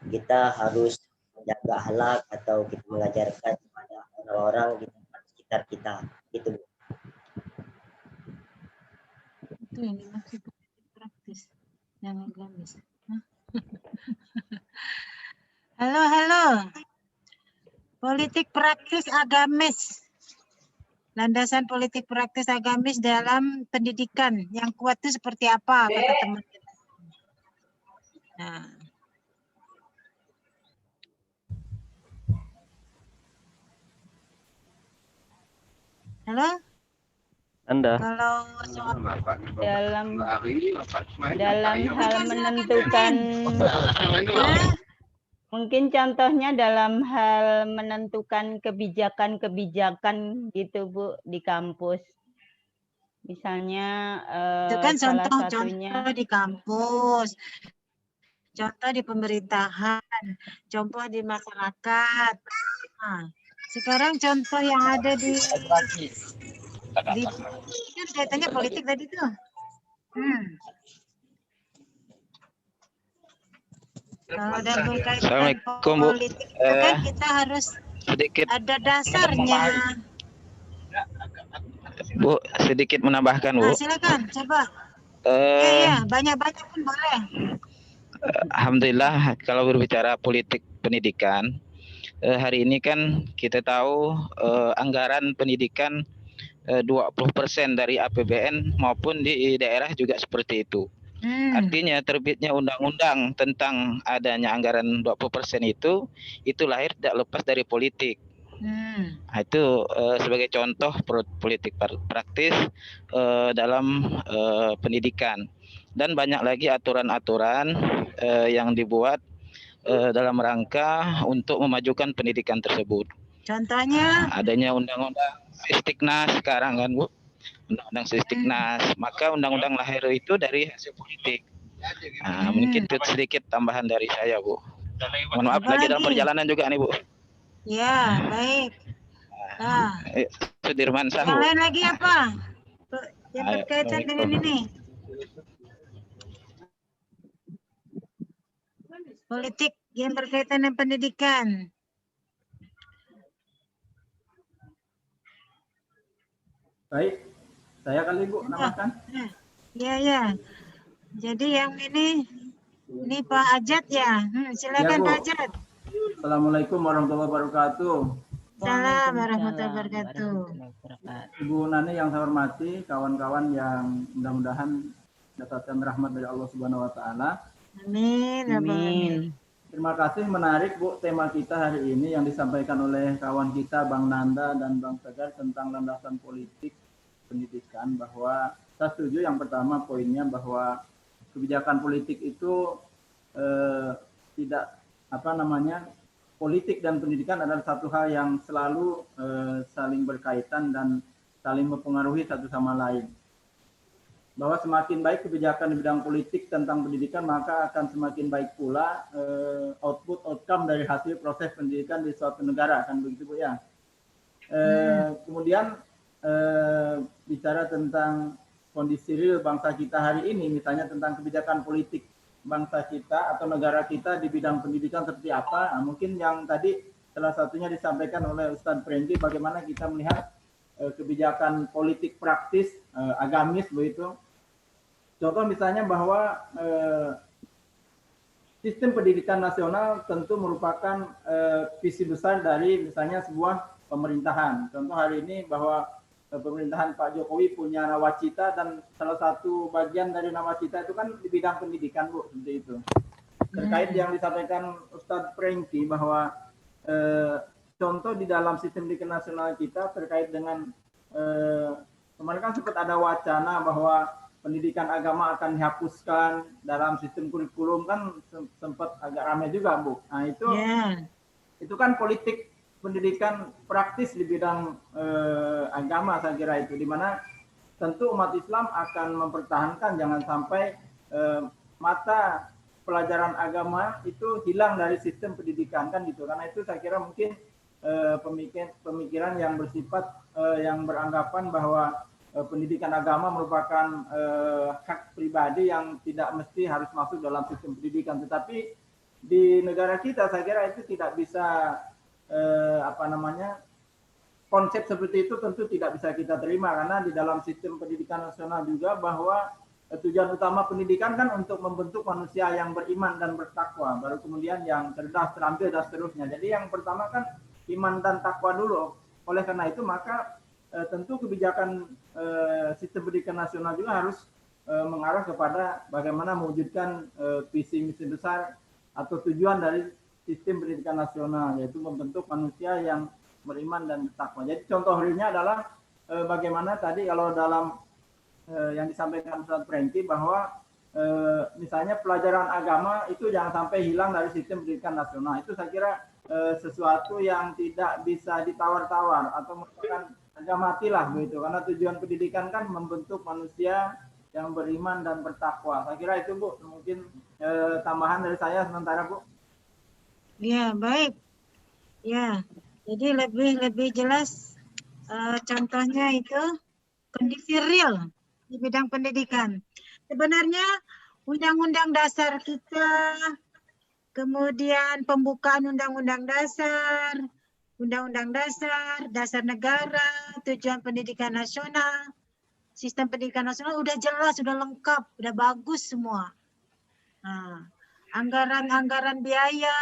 kita harus menjaga akhlak atau kita mengajarkan kepada orang-orang di tempat sekitar kita gitu. Itu yang dimaksud politik praktis yang agamis. Halo. Politik praktis agamis. Landasan politik praktis agamis dalam pendidikan yang kuat itu seperti apa, kata teman kita. Nah. Halo? Anda. Kalau dalam hal menentukan, mungkin contohnya dalam hal menentukan kebijakan gitu Bu di kampus. Misalnya itu kan salah contoh satunya di kampus, contoh di pemerintahan, contoh di masyarakat. Nah, sekarang contoh yang ada di kan kaitannya politik tadi tuh. Kalau ada berkaitan politik itu kan kita harus sedikit ada dasarnya. Bu, sedikit menambahkan, Bu. Silakan, coba. Iya, banyak-banyak pun boleh. Alhamdulillah, kalau berbicara politik pendidikan, hari ini kan kita tahu anggaran pendidikan 20% dari APBN maupun di daerah juga seperti itu. Artinya terbitnya undang-undang tentang adanya anggaran 20% itu lahir tidak lepas dari politik. Itu sebagai contoh politik praktis dalam pendidikan, dan banyak lagi aturan-aturan yang dibuat dalam rangka untuk memajukan pendidikan tersebut. Contohnya adanya undang-undang Sisdiknas sekarang kan, Bu, undang-undang Sisdiknas. Maka undang-undang lahir itu dari hasil politik. Mungkin itu sedikit tambahan dari saya, Bu. Mohon maaf, lagi dalam perjalanan juga nih, Bu. Ya, baik. Sudirman Sahu. Yang lain lagi apa? Yang berkaitan dengan ini. Politik yang berkaitan dengan pendidikan. Baik, saya kali Bu namakan. Ya. Jadi yang ini Pak Ajat ya. Silakan Ya, Pak Ajat. Assalamualaikum warahmatullahi wabarakatuh. Assalamualaikum warahmatullahi wabarakatuh. Ibu Nani yang saya hormati, kawan-kawan yang mudah-mudahan dapatkan rahmat dari Allah Subhanahu wa taala. Amin. Terima kasih, menarik Bu tema kita hari ini yang disampaikan oleh kawan kita Bang Nanda dan Bang Tegar tentang landasan politik pendidikan, bahwa saya setuju yang pertama poinnya bahwa kebijakan politik itu tidak politik dan pendidikan adalah satu hal yang selalu saling berkaitan dan saling mempengaruhi satu sama lain. Bahwa semakin baik kebijakan di bidang politik tentang pendidikan, maka akan semakin baik pula outcome dari hasil proses pendidikan di suatu negara, kan begitu Bu ya. Kemudian bicara tentang kondisi real bangsa kita hari ini, misalnya tentang kebijakan politik bangsa kita atau negara kita di bidang pendidikan seperti apa. Mungkin yang tadi salah satunya disampaikan oleh Ustadz Prengki, bagaimana kita melihat kebijakan politik praktis agamis begitu. Contoh misalnya bahwa sistem pendidikan nasional tentu merupakan visi besar dari misalnya sebuah pemerintahan. Contoh hari ini bahwa pemerintahan Pak Jokowi punya nawacita, dan salah satu bagian dari nawacita itu kan di bidang pendidikan, Bu, seperti itu. Terkait yang disampaikan Ustadz Prengki bahwa contoh di dalam sistem pendidikan nasional kita terkait dengan kemarin kan sempat ada wacana bahwa pendidikan agama akan dihapuskan dalam sistem kurikulum, kan sempat agak ramai juga, Bu. Nah itu kan politik pendidikan praktis di bidang agama, saya kira itu, dimana tentu umat Islam akan mempertahankan jangan sampai mata pelajaran agama itu hilang dari sistem pendidikan, kan gitu. Karena itu saya kira mungkin pemikiran yang bersifat yang beranggapan bahwa pendidikan agama merupakan hak pribadi yang tidak mesti harus masuk dalam sistem pendidikan. Tetapi di negara kita saya kira itu tidak bisa konsep seperti itu tentu tidak bisa kita terima, karena di dalam sistem pendidikan nasional juga bahwa tujuan utama pendidikan kan untuk membentuk manusia yang beriman dan bertakwa, baru kemudian yang cerdas, terampil, dan seterusnya. Jadi yang pertama kan iman dan takwa dulu. Oleh karena itu maka tentu kebijakan sistem pendidikan nasional juga harus mengarah kepada bagaimana mewujudkan visi misi besar atau tujuan dari sistem pendidikan nasional, yaitu membentuk manusia yang beriman dan bertakwa. Jadi contoh realnya adalah bagaimana tadi kalau dalam yang disampaikan Ustadz Prengki bahwa misalnya pelajaran agama itu jangan sampai hilang dari sistem pendidikan nasional. Itu saya kira sesuatu yang tidak bisa ditawar-tawar atau merupakan harga mati lah begitu, karena tujuan pendidikan kan membentuk manusia yang beriman dan bertakwa. Saya kira itu, Bu, mungkin tambahan dari saya sementara, Bu. Ya, baik. Ya, jadi lebih jelas contohnya itu kondisi real di bidang pendidikan. Sebenarnya Undang-Undang Dasar kita, kemudian pembukaan Undang-Undang Dasar, Undang-Undang Dasar, Dasar Negara, Tujuan Pendidikan Nasional, Sistem Pendidikan Nasional udah jelas, sudah lengkap, udah bagus semua. Nah, anggaran-anggaran biaya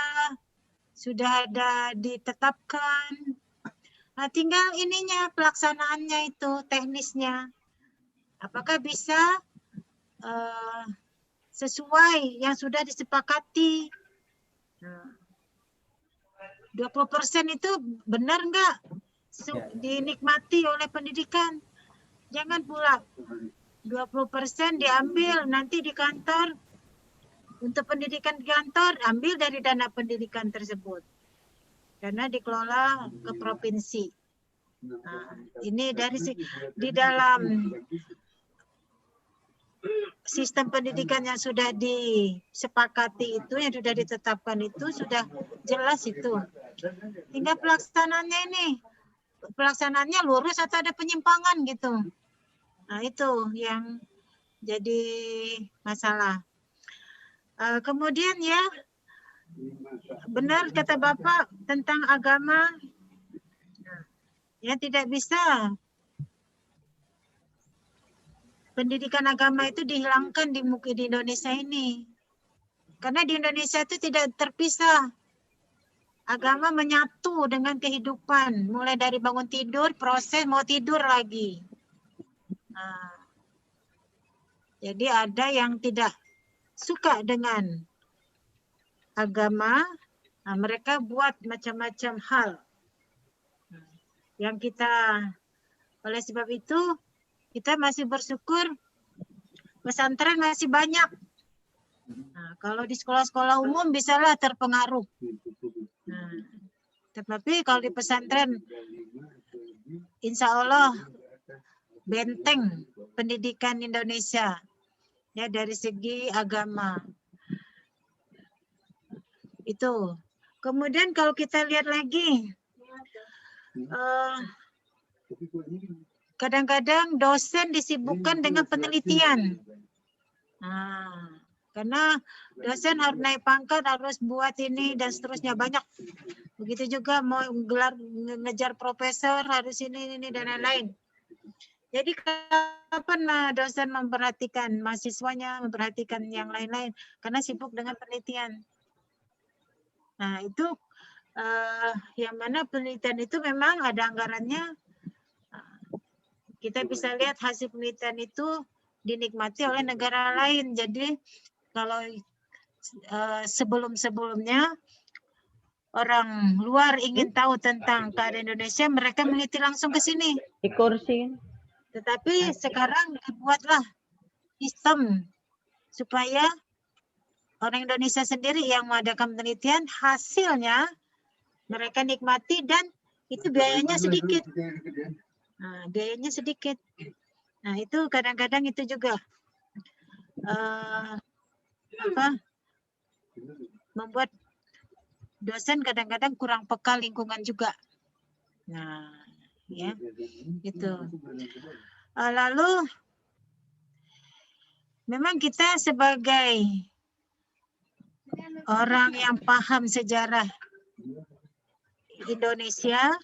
sudah ada ditetapkan. Nah, tinggal ininya pelaksanaannya itu teknisnya. Apakah bisa sesuai yang sudah disepakati? Nah, 20% itu benar nggak dinikmati oleh pendidikan? Jangan pula 20% diambil nanti di kantor, untuk pendidikan di kantor, ambil dari dana pendidikan tersebut. Dana dikelola ke provinsi. Nah, ini di dalam sistem pendidikan yang sudah disepakati itu, yang sudah ditetapkan itu, sudah jelas itu. Tinggal pelaksanaannya ini. Pelaksanaannya lurus atau ada penyimpangan gitu. Nah, itu yang jadi masalah. Kemudian ya, benar kata Bapak tentang agama, ya tidak bisa pendidikan agama itu dihilangkan di Indonesia ini. Karena di Indonesia itu tidak terpisah. Agama menyatu dengan kehidupan, mulai dari bangun tidur, proses mau tidur lagi. Nah, jadi ada yang tidak suka dengan agama, nah mereka buat macam-macam hal. Yang kita, oleh sebab itu, kita masih bersyukur pesantren masih banyak. Nah, kalau di sekolah-sekolah umum bisalah terpengaruh. Nah, tetapi kalau di pesantren, insya Allah benteng pendidikan Indonesia ya dari segi agama itu. Kemudian kalau kita lihat lagi, kadang-kadang dosen disibukkan dengan penelitian. Nah, karena dosen harus naik pangkat, harus buat ini dan seterusnya, banyak. Begitu juga mau ngejar profesor, harus ini dan lain-lain. Jadi kapan dosen memperhatikan mahasiswanya, memperhatikan yang lain-lain, karena sibuk dengan penelitian. Nah, itu yang mana penelitian itu memang ada anggarannya. kita bisa lihat hasil penelitian itu dinikmati oleh negara lain. Jadi kalau sebelum-sebelumnya orang luar ingin tahu tentang keadaan Indonesia, mereka meneliti langsung ke sini. Di kursi. Tetapi sekarang dibuatlah sistem supaya orang Indonesia sendiri yang mengadakan penelitian, hasilnya mereka nikmati dan itu biayanya sedikit. Nah, biayanya sedikit. Nah, itu kadang-kadang itu juga membuat dosen kadang-kadang kurang peka lingkungan juga. Nah, ya, itu. Lalu memang kita sebagai orang yang paham sejarah Indonesia,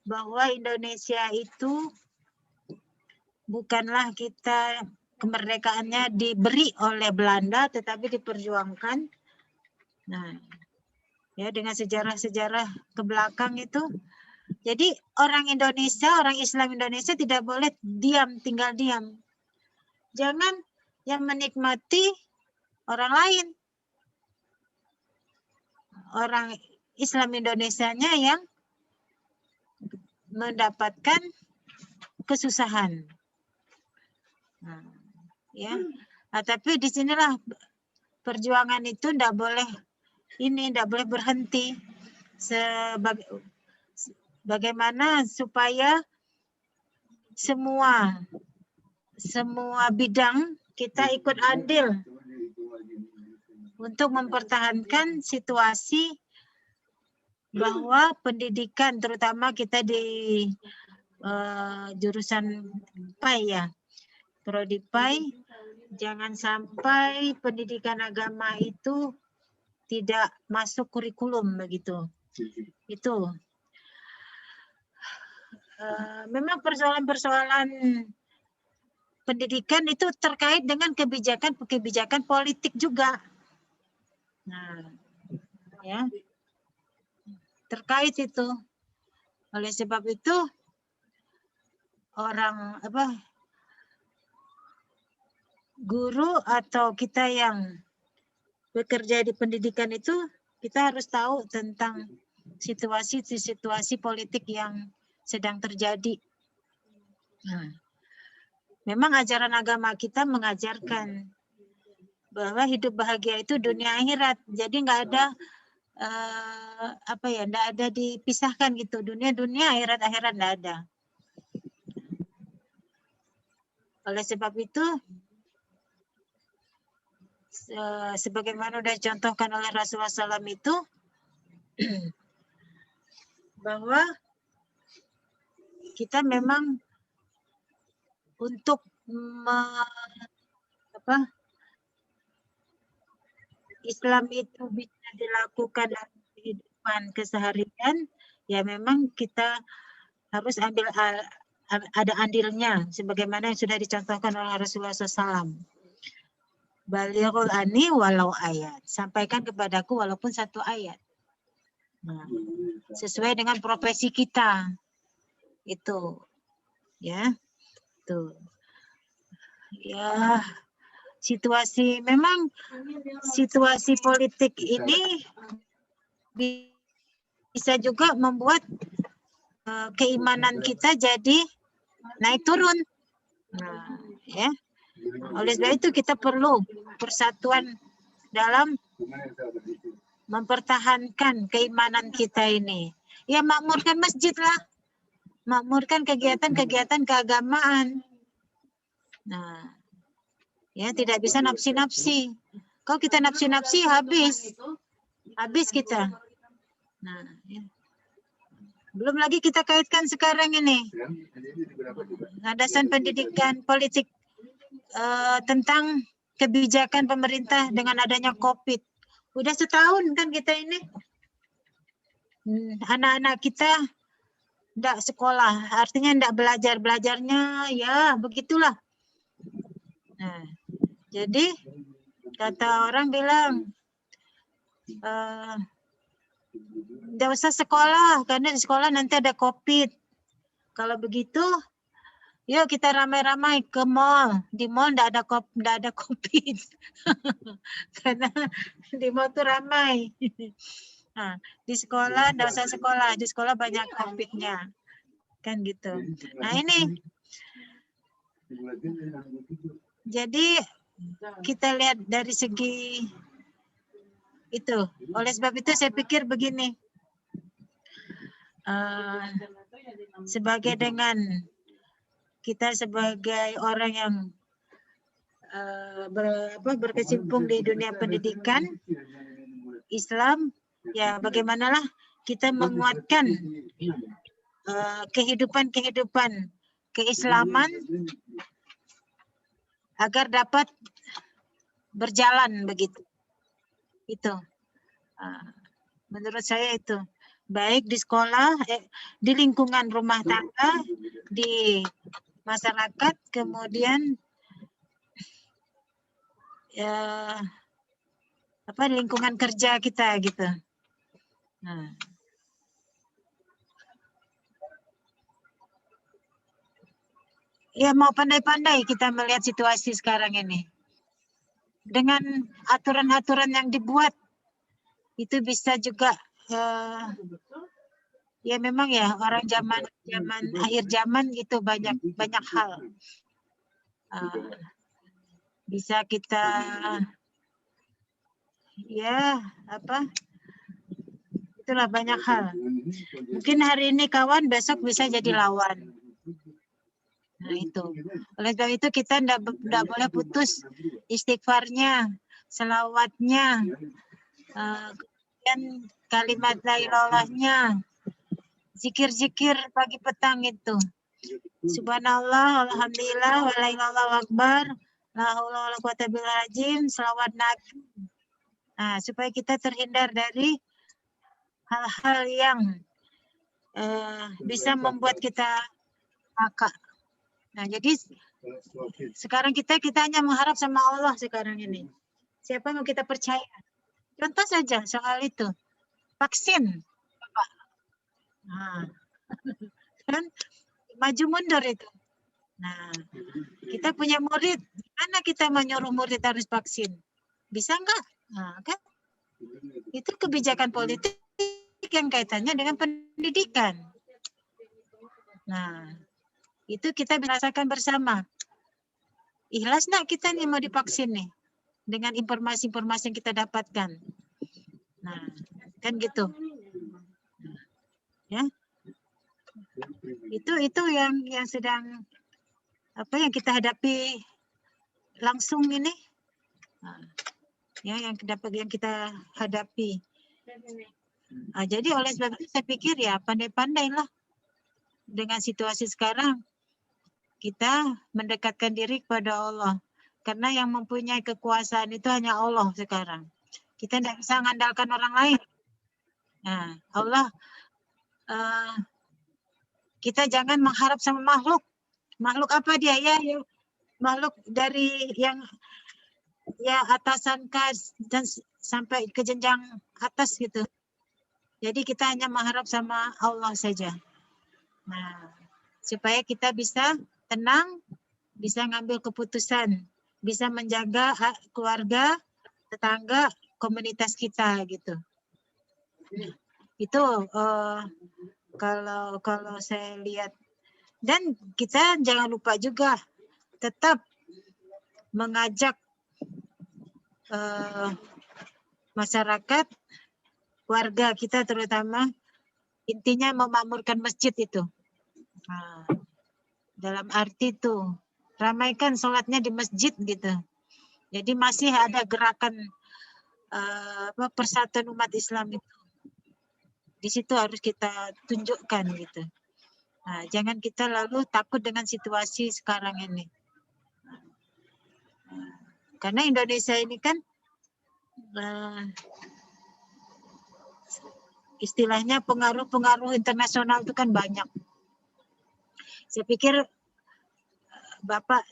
bahwa Indonesia itu bukanlah kita kemerdekaannya diberi oleh Belanda, tetapi diperjuangkan. Nah, ya dengan sejarah-sejarah ke belakang itu. Jadi orang Indonesia, orang Islam Indonesia tidak boleh diam, tinggal diam. Jangan yang menikmati orang lain. Orang Islam Indonesianya yang mendapatkan kesusahan. Nah, ya. Nah, tapi disinilah perjuangan itu tidak boleh berhenti. Bagaimana supaya semua bidang kita ikut andil untuk mempertahankan situasi bahwa pendidikan, terutama kita di jurusan PAI ya, Prodi PAI, jangan sampai pendidikan agama itu tidak masuk kurikulum begitu. Itu. Memang persoalan-persoalan pendidikan itu terkait dengan kebijakan politik juga. Nah, ya, terkait itu. Oleh sebab itu orang guru atau kita yang bekerja di pendidikan itu kita harus tahu tentang situasi politik yang sedang terjadi. Nah, memang ajaran agama kita mengajarkan bahwa hidup bahagia itu dunia akhirat. Jadi nggak ada nggak ada dipisahkan gitu. Dunia akhirat nggak ada. Oleh sebab itu, sebagaimana sudah dicontohkan oleh Rasulullah SAW itu, bahwa kita memang untuk Islam itu bisa dilakukan dalam kehidupan keseharian, ya memang kita harus ada andilnya, sebagaimana yang sudah dicontohkan oleh Rasulullah SAW. Balighul anni walau ayat, sampaikan kepadaku walaupun satu ayat. Nah, sesuai dengan profesi kita. Itu ya, tuh ya, situasi politik ini bisa juga membuat keimanan kita jadi naik turun. Nah, ya, oleh sebab itu kita perlu persatuan dalam mempertahankan keimanan kita ini. Ya, makmurkan masjid lah. Makmurkan kegiatan-kegiatan keagamaan. Nah, ya tidak bisa nafsi-nafsi. Kalau kita nafsi-nafsi habis kita. Nah, ya. Belum lagi kita kaitkan sekarang ini landasan pendidikan politik tentang kebijakan pemerintah dengan adanya COVID. Udah setahun kan kita ini. Anak-anak kita tidak sekolah, artinya tidak belajarnya ya begitulah. Nah, jadi kata orang bilang tidak usah sekolah karena di sekolah nanti ada COVID. Kalau begitu Yuk kita ramai-ramai ke mall. Di mall nggak ada COVID. Karena di mall tuh ramai. Nah, di sekolah nggak usah sekolah. Di sekolah banyak COVID-nya. Kan gitu. Nah ini. Jadi kita lihat dari segi itu. Oleh sebab itu saya pikir begini. Kita sebagai orang yang berkecimpung di dunia pendidikan Islam, ya bagaimanalah kita menguatkan kehidupan keislaman agar dapat berjalan begitu. Itu menurut saya itu. Baik di sekolah, di lingkungan rumah tangga, di masyarakat, kemudian lingkungan kerja kita gitu. Nah. Ya mau pandai-pandai kita melihat situasi sekarang ini. Dengan aturan-aturan yang dibuat, itu bisa juga ya memang ya orang akhir zaman itu banyak hal bisa kita itulah banyak hal. Mungkin hari ini kawan, besok bisa jadi lawan. Nah itu. Oleh sebab itu kita tidak boleh putus istighfarnya, selawatnya, kemudian kalimat la ilahnya, zikir-zikir pagi petang itu. Subhanallah, alhamdulillah, wa la ilaha akbar, la haula wala quwata illa billah, selawat Nabi. Nah, supaya kita terhindar dari hal-hal yang bisa membuat kita maka. Nah, jadi sekarang kita hanya mengharap sama Allah sekarang ini. Siapa yang mau kita percaya? Contoh saja soal itu. Vaksin. Nah, kan maju mundur itu. Nah, kita punya murid. Gimana kita menyuruh murid harus vaksin? Bisa enggak? Nah, kan? Itu kebijakan politik yang kaitannya dengan pendidikan. Nah, itu kita merasakan bersama. Ikhlas enggak kita nih mau divaksin nih? Dengan informasi-informasi yang kita dapatkan. Nah, kan gitu. Ya. Itu yang sedang yang kita hadapi langsung ini. Nah, ya yang kita hadapi. Nah, jadi oleh sebab itu saya pikir ya pandai-pandailah dengan situasi sekarang kita mendekatkan diri kepada Allah. Karena yang mempunyai kekuasaan itu hanya Allah sekarang. Kita tidak bisa mengandalkan orang lain. Nah, Allah, kita jangan mengharap sama makhluk. Makhluk apa dia? Ya makhluk dari yang atasan dan sampai ke jenjang atas gitu. Jadi kita hanya mengharap sama Allah saja. Nah, supaya kita bisa tenang, bisa ngambil keputusan, bisa menjaga keluarga, tetangga, komunitas kita gitu. Itu kalau saya lihat. Dan kita jangan lupa juga tetap mengajak masyarakat, warga kita terutama, intinya memakmurkan masjid itu. Nah, dalam arti itu ramaikan sholatnya di masjid gitu. Jadi masih ada gerakan persatuan umat Islam itu. Di situ harus kita tunjukkan gitu. Nah, jangan kita lalu takut dengan situasi sekarang ini. Karena Indonesia ini kan istilahnya pengaruh-pengaruh internasional itu kan banyak. Saya pikir Bapak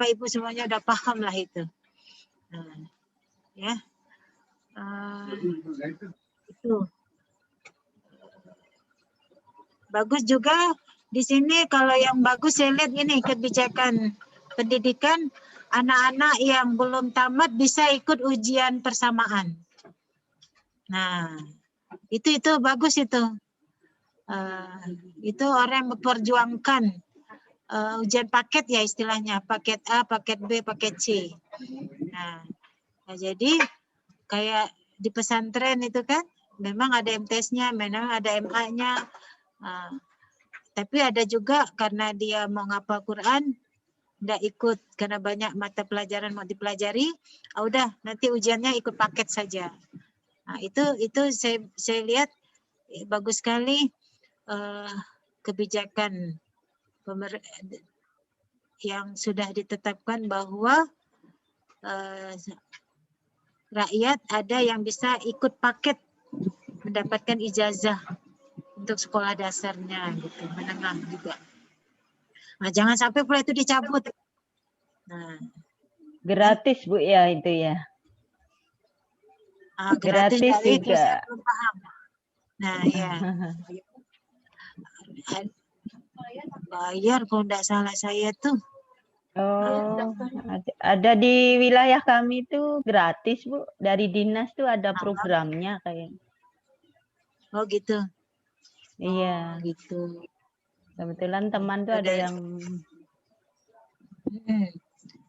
Ibu semuanya udah paham lah itu. Ya. Itu. Bagus juga Di sini kalau yang bagus saya lihat ini kebijakan pendidikan anak-anak yang belum tamat bisa ikut ujian persamaan. Nah, itu bagus itu. Itu orang yang memperjuangkan ujian paket ya istilahnya, paket A, paket B, paket C. Nah, jadi kayak di pesantren itu kan memang ada MTS-nya, memang ada MA-nya. Tapi ada juga karena dia mau ngapal Quran, tidak ikut karena banyak mata pelajaran mau dipelajari, udah nanti ujiannya ikut paket saja. Nah, itu saya lihat bagus sekali kebijakan yang sudah ditetapkan bahwa rakyat ada yang bisa ikut paket mendapatkan ijazah untuk sekolah dasarnya gitu, menengah juga. Nah, jangan sampai pula itu dicabut. Nah, gratis Bu ya itu ya. Gratis juga. Itu saya belum paham. Nah, ya. Bayar kalau tidak salah saya tuh. Oh, ada di wilayah kami itu gratis Bu. Dari dinas tuh ada programnya kayak. Oh gitu. Iya. Oh, gitu. Kebetulan teman tuh ada yang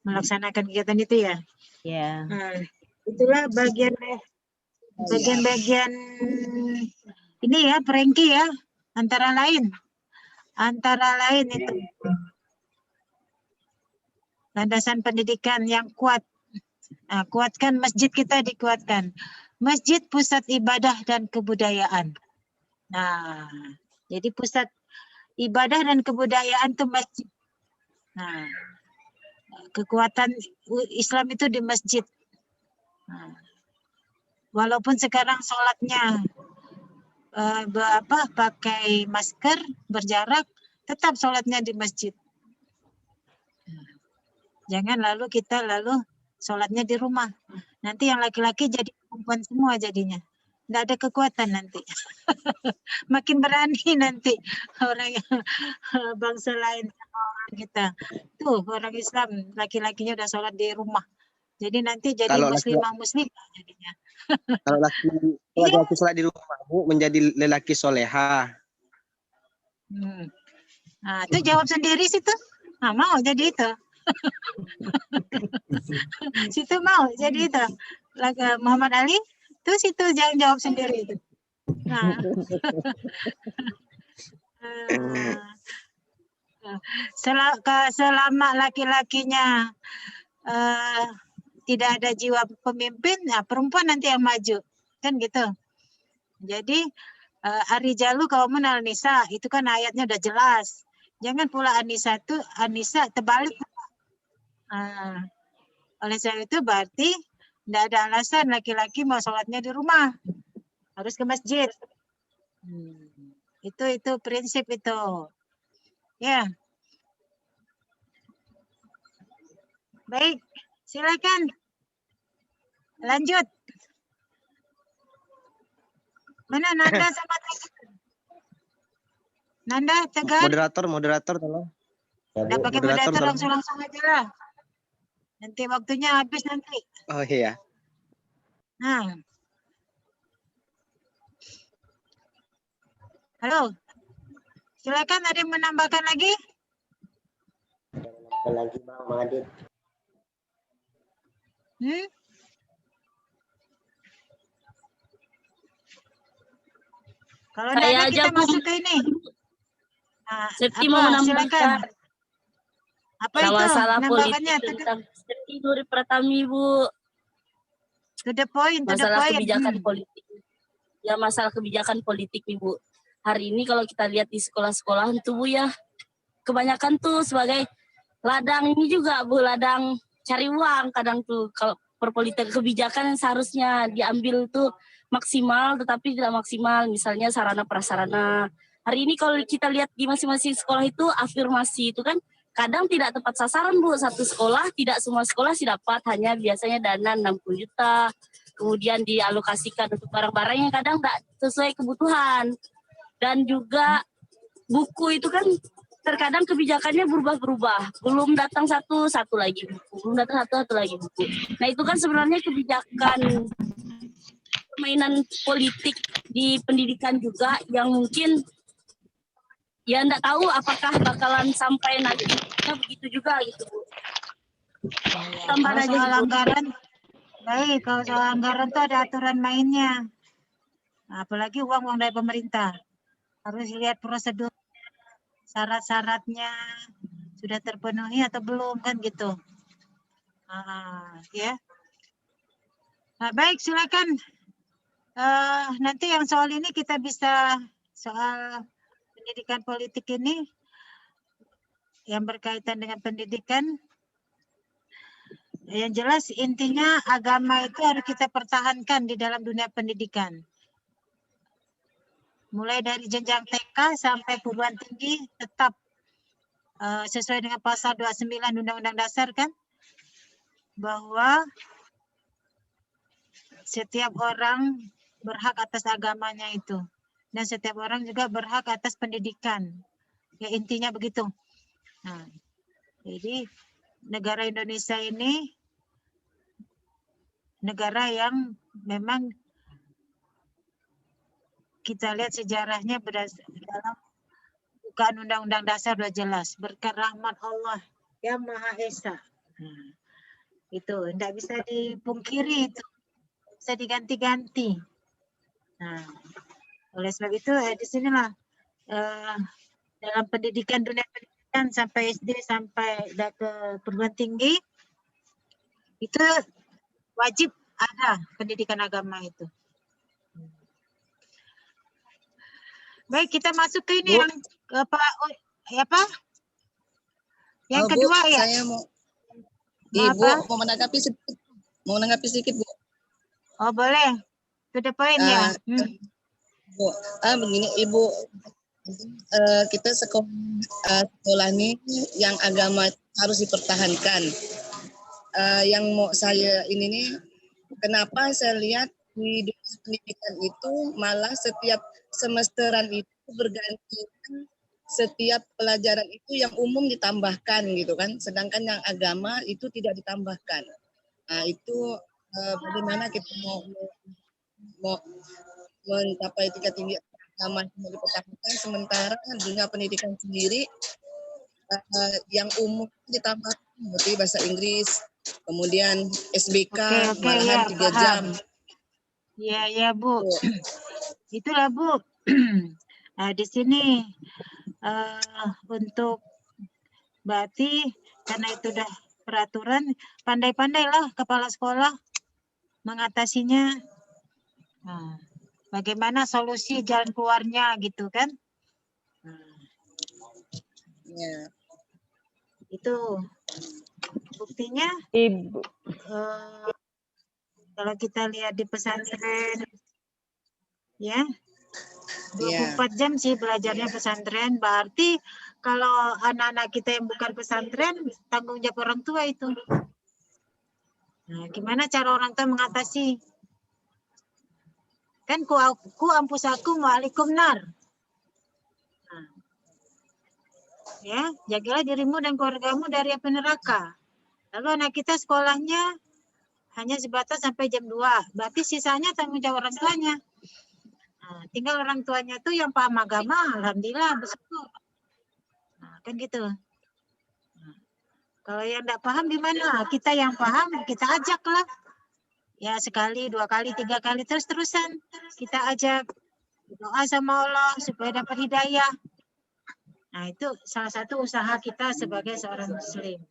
melaksanakan kegiatan itu ya. Ya. Nah, itulah bagian-bagian ini ya, Prengki ya, antara lain itu landasan pendidikan yang kuat. Nah, kuatkan masjid kita, dikuatkan. Masjid pusat ibadah dan kebudayaan. Nah, jadi pusat ibadah dan kebudayaan itu masjid. Nah, kekuatan Islam itu di masjid. Nah, walaupun sekarang sholatnya pakai masker, berjarak, tetap sholatnya di masjid. Jangan kita sholatnya di rumah. Nanti yang laki-laki jadi perempuan semua jadinya. Nggak ada kekuatan nanti. Makin berani nanti orang yang bangsa lain orang kita. Tuh orang Islam laki-lakinya udah sholat di rumah. Jadi nanti jadi muslimah jadinya. Kalau laki-laki sholat di rumah Bu menjadi lelaki soleha. Nah, itu jawab sendiri situ. Nah, mau jadi itu. Situ mau jadi itu. Muhammad Ali tuh situ jangan jawab sendiri itu. Nah. Selama laki-lakinya tidak ada jiwa pemimpin, nah perempuan nanti yang maju, kan gitu. Jadi Ar-rijalu qawwamun 'alan nisa, itu kan ayatnya udah jelas. Jangan pula Anissa terbalik. Oleh sebab itu berarti tidak ada alasan laki-laki mau sholatnya di rumah, harus ke masjid. Itu prinsip itu. Ya. Baik, silakan. Lanjut. Mana Nanda sama Tegar? Nanda, Tegar? Moderator tolong. Udah pakai moderator langsung aja lah. Nanti waktunya habis nanti. Oh iya. Nah. Halo. Silakan, ada yang menambahkan lagi? Lagi Bang Adit. Kalau ada kita masuk ke ini. Septi mau menambahkan. Silakan. Apa itu? Masalah politik Menambahkannya tentang Septi Nuri Pratami, Bu. To the point. Masalah kebijakan politik. Ya, masalah kebijakan politik nih, Bu. Hari ini kalau kita lihat di sekolah-sekolah itu, Bu, ya, kebanyakan tuh sebagai ladang ini juga, Bu, ladang cari uang kadang tuh. Kalau perpolitik kebijakan yang seharusnya diambil tuh maksimal, tetapi tidak maksimal. Misalnya sarana prasarana. Hari ini kalau kita lihat di masing-masing sekolah itu afirmasi itu kan kadang tidak tepat sasaran, Bu. Satu sekolah, tidak semua sekolah sih dapat, hanya biasanya dana 60 juta. Kemudian dialokasikan untuk barang-barang yang kadang tidak sesuai kebutuhan. Dan juga buku itu kan terkadang kebijakannya berubah-berubah. Belum datang satu lagi buku. Belum datang satu lagi buku. Nah itu kan sebenarnya kebijakan permainan politik di pendidikan juga yang mungkin ya enggak tahu apakah bakalan sampai nantinya begitu juga gitu Bu. Tambah aja soal gitu. anggaran, baik, kalau soal anggaran tuh ada aturan mainnya. Apalagi uang dari pemerintah. Harus lihat prosedur, syarat-syaratnya sudah terpenuhi atau belum kan gitu. Ya. Nah, baik, silakan. Nanti yang soal ini kita bisa soal pendidikan politik ini yang berkaitan dengan pendidikan. Yang jelas intinya agama itu harus kita pertahankan di dalam dunia pendidikan. Mulai dari jenjang TK sampai perguruan tinggi tetap sesuai dengan pasal 29 Undang-Undang Dasar kan, bahwa setiap orang berhak atas agamanya itu. Dan setiap orang juga berhak atas pendidikan. Ya intinya begitu. Nah, jadi negara Indonesia ini negara yang memang kita lihat sejarahnya dalam bukan Undang-Undang Dasar sudah jelas. Berkat rahmat Allah yang Maha Esa. Nah, itu tidak bisa dipungkiri, itu bisa diganti-ganti. Nah, oleh sebab itu di sinilah dalam pendidikan, dunia pendidikan sampai SD sampai ke perguruan tinggi itu wajib ada pendidikan agama itu. Baik, kita masuk ke ini yang apa? Yang kedua Bu, ya. Saya mau Ibu mau menanggapi sedikit Bu. Oh boleh. To the point ya. Bu, begini Ibu, kita sekolah ini yang agama harus dipertahankan. Yang mau saya ini nih, kenapa saya lihat di dunia pendidikan itu malah setiap semesteran itu bergantian, setiap pelajaran itu yang umum ditambahkan gitu kan, sedangkan yang agama itu tidak ditambahkan. Nah itu bagaimana kita mau mencapai tingkat tinggi agama yang dipertahankan, sementara dunia pendidikan sendiri yang umum ditambahkan seperti bahasa Inggris, kemudian SBK malahan 3 jam. Ya Bu. Itulah Bu. Nah, di sini untuk berarti karena itu udah peraturan, pandai-pandailah kepala sekolah mengatasinya. Nah, bagaimana solusi jalan keluarnya gitu kan? Ya. Itu buktinya Ibu. Kalau kita lihat di pesantren ya 24 jam sih belajarnya pesantren, berarti kalau anak-anak kita yang bukan pesantren tanggung jawab orang tua itu. Nah, gimana cara orang tua mengatasi? Kan ku ampus aku wa'alaikum nar. Nah, ya, jagalah dirimu dan keluargamu dari api neraka. Lalu anak kita sekolahnya hanya sebatas sampai jam 2. Berarti sisanya tanggung jawab orang tuanya. Nah, tinggal orang tuanya tuh yang paham agama, alhamdulillah bersyukur. Nah, kan gitu. Nah, kalau yang tidak paham gimana? Kita yang paham, kita ajaklah. Ya sekali, 2 kali, 3 kali, terus-terusan. Kita ajak doa sama Allah supaya dapat hidayah. Nah, itu salah satu usaha kita sebagai seorang muslim.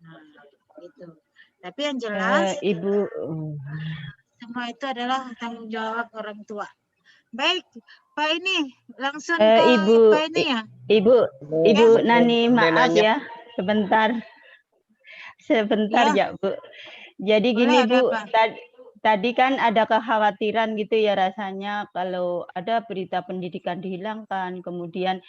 Nah, itu. Tapi yang jelas, Ibu, semua itu adalah tanggung jawab orang tua. Baik, Pak ini langsung ke Ibu, Pak ini ya. Ibu Nani, maaf ya, sebentar ya Bu. Jadi gini Bu, tadi kan ada kekhawatiran gitu ya rasanya kalau ada berita pendidikan dihilangkan, kemudian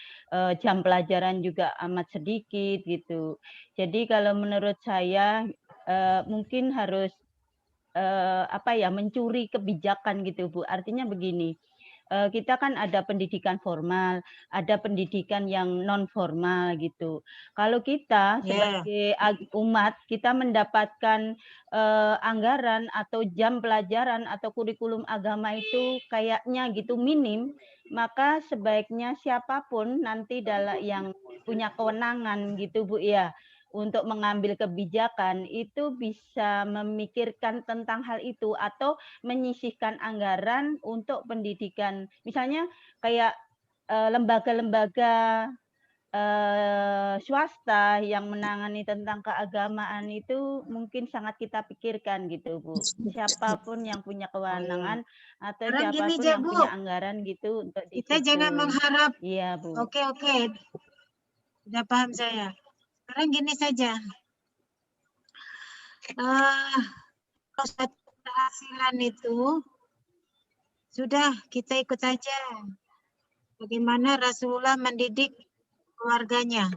jam pelajaran juga amat sedikit gitu. Jadi kalau menurut saya mungkin harus mencuri kebijakan gitu Bu. Artinya begini, kita kan ada pendidikan formal, ada pendidikan yang non formal gitu. Kalau kita sebagai umat kita mendapatkan anggaran atau jam pelajaran atau kurikulum agama itu kayaknya gitu minim, maka sebaiknya siapapun nanti yang punya kewenangan gitu Bu ya, untuk mengambil kebijakan itu bisa memikirkan tentang hal itu atau menyisihkan anggaran untuk pendidikan. Misalnya kayak lembaga-lembaga swasta yang menangani tentang keagamaan itu mungkin sangat kita pikirkan gitu Bu. Siapapun yang punya kewenangan atau Sekarang gini siapapun aja, yang Bu. punya anggaran gitu untuk di Kita situ. jangan mengharap. Iya Bu. Oke. Sudah paham saya. Sekarang gini saja. Kalau suatu keberhasilan itu sudah kita ikut saja. Bagaimana Rasulullah mendidik keluarganya.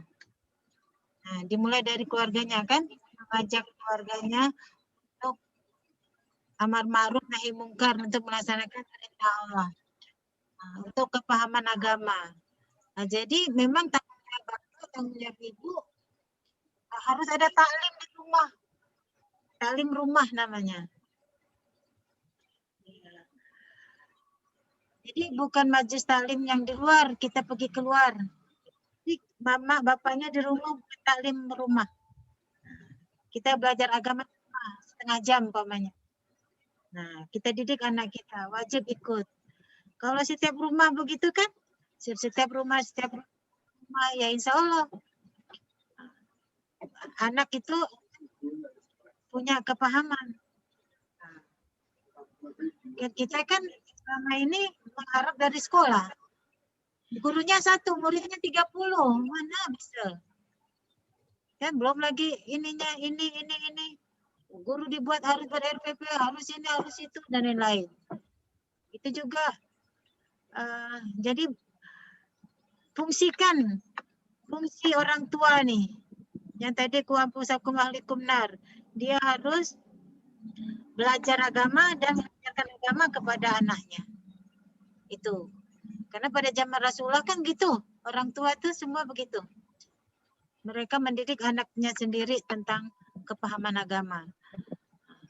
Nah, dimulai dari keluarganya kan, mengajak keluarganya untuk amar ma'ruf nahi mungkar untuk melaksanakan perintah Allah. Nah, untuk kepahaman agama. Nah, jadi memang tanggung jawab ibu harus ada taklim di rumah. Taklim rumah namanya. Jadi bukan majelis taklim yang di luar, kita pergi keluar. Jadi mama bapaknya di rumah, taklim rumah. Kita belajar agama setengah jam umpamanya. Nah, kita didik anak kita, wajib ikut. Kalau setiap rumah begitu kan, setiap rumah ya insya Allah anak itu punya kepahaman. Kita kan selama ini mengharap dari sekolah. Gurunya 1, muridnya 30. Mana bisa? Kan belum lagi ininya ini. Guru dibuat harus ber-RPP, harus ini, harus itu, dan lain-lain. Itu juga jadi fungsi orang tua nih. Yang tadi kuampusakum ahlikum nar. Dia harus belajar agama dan mengajarkan agama kepada anaknya. Itu. Karena pada zaman Rasulullah kan gitu. Orang tua itu semua begitu. Mereka mendidik anaknya sendiri tentang kepahaman agama.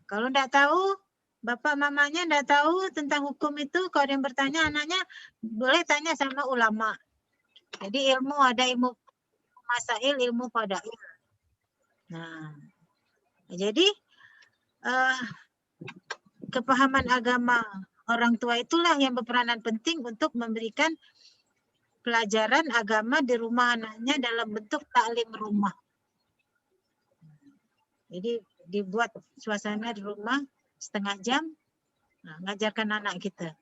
Kalau tidak tahu, bapak mamanya tidak tahu tentang hukum itu, kalau ada yang bertanya anaknya, boleh tanya sama ulama. Jadi ilmu ada ilmu masail, ilmu fadail. Nah, jadi kepahaman agama orang tua itulah yang berperanan penting untuk memberikan pelajaran agama di rumah anaknya dalam bentuk taklim rumah. Jadi dibuat suasana di rumah setengah jam, ngajarkan anak kita.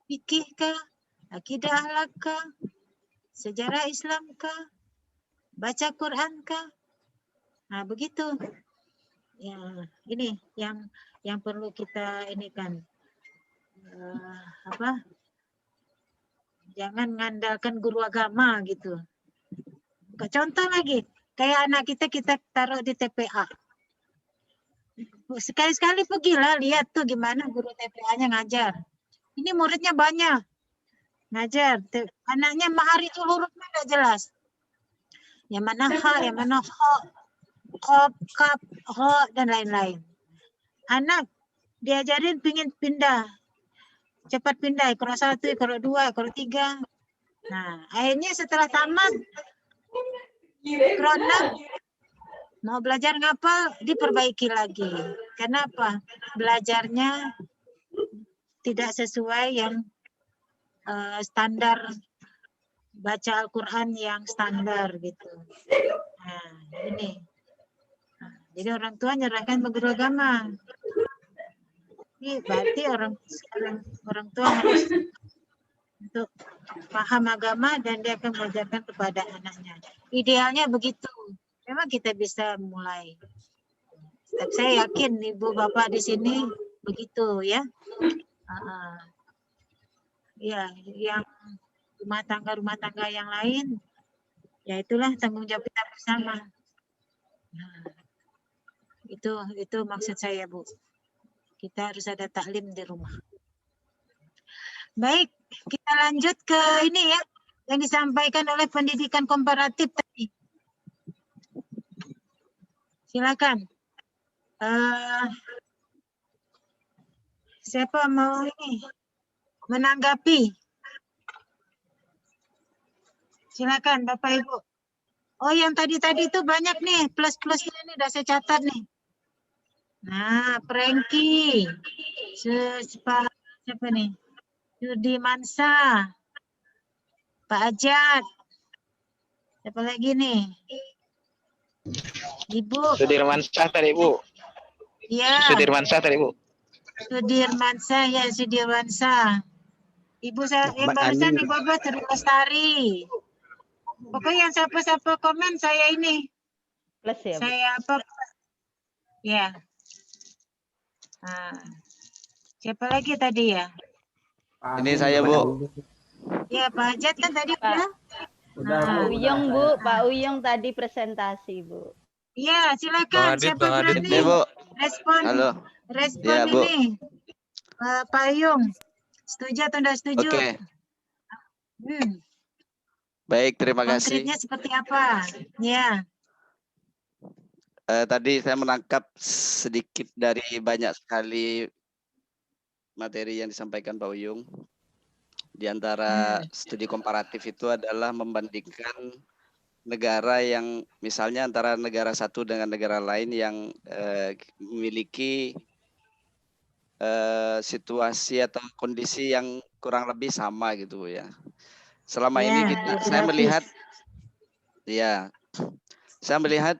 Fikih kah, akidah akhlak kah, sejarah Islam kah, baca Quran kah. Nah, begitu. Ya, ini yang perlu kita ini kan jangan mengandalkan guru agama gitu. Contoh lagi, kayak anak kita taruh di TPA. Sekali-sekali pergilah lihat tuh gimana guru TPA-nya ngajar. Ini muridnya banyak. Ngajar. Anaknya ma'ariful hurufnya enggak jelas. Yang mana ha, yang mana ho, kop, kap, ho, dan lain-lain. Anak diajarin pingin pindah. Cepat pindah, ikro 1, ikro 2, ikro 3. Nah, akhirnya setelah tamat, ikro 6, mau belajar ngapal, diperbaiki lagi. Kenapa? Belajarnya tidak sesuai yang standar, baca Al-Quran yang standar gitu. Nah, ini. Jadi orang tua nyerahkan ke guru agama. Ini berarti orang tua harus untuk paham agama dan dia akan mengajarkan kepada anaknya. Idealnya begitu. Memang kita bisa mulai. Tapi saya yakin ibu bapak di sini begitu ya. Ya, yang rumah tangga yang lain, ya itulah tanggung jawab kita bersama. Nah, itu maksud saya Bu. Kita harus ada taklim di rumah. Baik, kita lanjut ke ini ya, yang disampaikan oleh pendidikan komparatif tadi. Silakan. Siapa mau ini menanggapi? Silakan Bapak Ibu. Oh, yang tadi-tadi itu banyak nih, plus-plusnya nih udah saya catat nih. Nah, Franky, siapa nih? Yudi Mansa, Pak Ajat, siapa lagi nih? Ibu. Sudirmansyah tadi, Bu. Iya. Sudirmansyah tadi, Bu. Sudirmansyah, ya Sudirmansyah. Ibu saya yang barusan Ibu apa? Sri Lestari. Pokoknya yang siapa-siapa komen saya ini. Plus ya, Bu? Saya apa? Ya. Nah, siapa lagi tadi ya? Ini saya, Bu. Ya, Pak Ajat kan tadi Pak. udah. Pak Uyung, Bu. Pak Uyung tadi presentasi, Bu. Iya, silakan. Siapa berani Ini, Bu. respon? Halo. Respon Ya, Bu. ini. Pak Uyung, setuju atau tidak setuju? Oke. Baik, terima kasih. Konkretnya seperti apa? Ya. Tadi saya menangkap sedikit dari banyak sekali materi yang disampaikan Pak Uyung. Di antara studi komparatif itu adalah membandingkan negara yang misalnya antara negara satu dengan negara lain yang memiliki situasi atau kondisi yang kurang lebih sama gitu ya. Selama ini saya melihat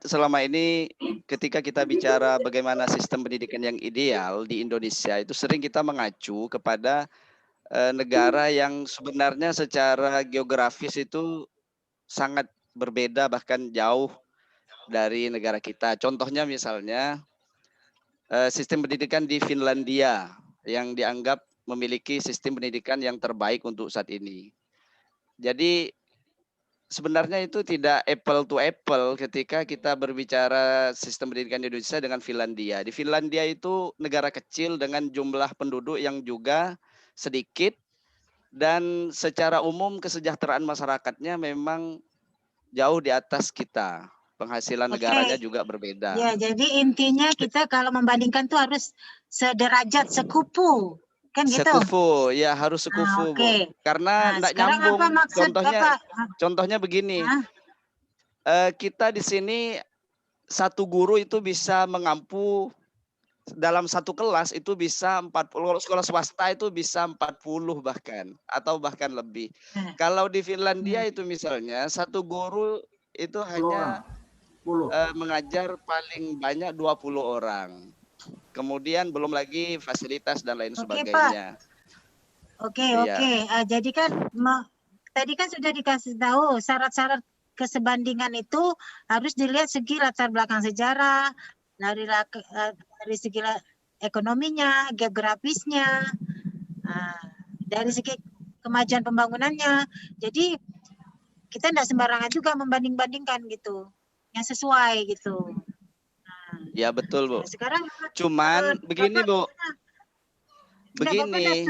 selama ini ketika kita bicara bagaimana sistem pendidikan yang ideal di Indonesia itu sering kita mengacu kepada negara yang sebenarnya secara geografis itu sangat berbeda bahkan jauh dari negara kita. Contohnya misalnya sistem pendidikan di Finlandia yang dianggap memiliki sistem pendidikan yang terbaik untuk saat ini. Jadi sebenarnya itu tidak apple to apple ketika kita berbicara sistem pendidikan di Indonesia dengan Finlandia. Di Finlandia itu negara kecil dengan jumlah penduduk yang juga sedikit dan secara umum kesejahteraan masyarakatnya memang jauh di atas kita. Penghasilan negaranya juga berbeda. Ya, jadi intinya kita kalau membandingkan tuh harus sederajat, sekupu. Kan gitu? Sekufu, ya harus sekufu, Bu. Karena enggak nyambung. Contohnya begini. Kita di sini satu guru itu bisa mengampu dalam satu kelas itu bisa 40, sekolah swasta itu bisa 40 bahkan atau bahkan lebih. Kalau di Finlandia itu misalnya satu guru itu hanya mengajar paling banyak 20 orang. Kemudian belum lagi fasilitas dan lain sebagainya. Oke. Jadi kan tadi kan sudah dikasih tahu syarat-syarat kesebandingan itu harus dilihat segi latar belakang sejarah, dari segi ekonominya, geografisnya, dari segi kemajuan pembangunannya. Jadi kita tidak sembarangan juga membanding-bandingkan gitu, yang sesuai gitu. Ya betul, Bu. Sekarang cuman begini, Bu. Begini.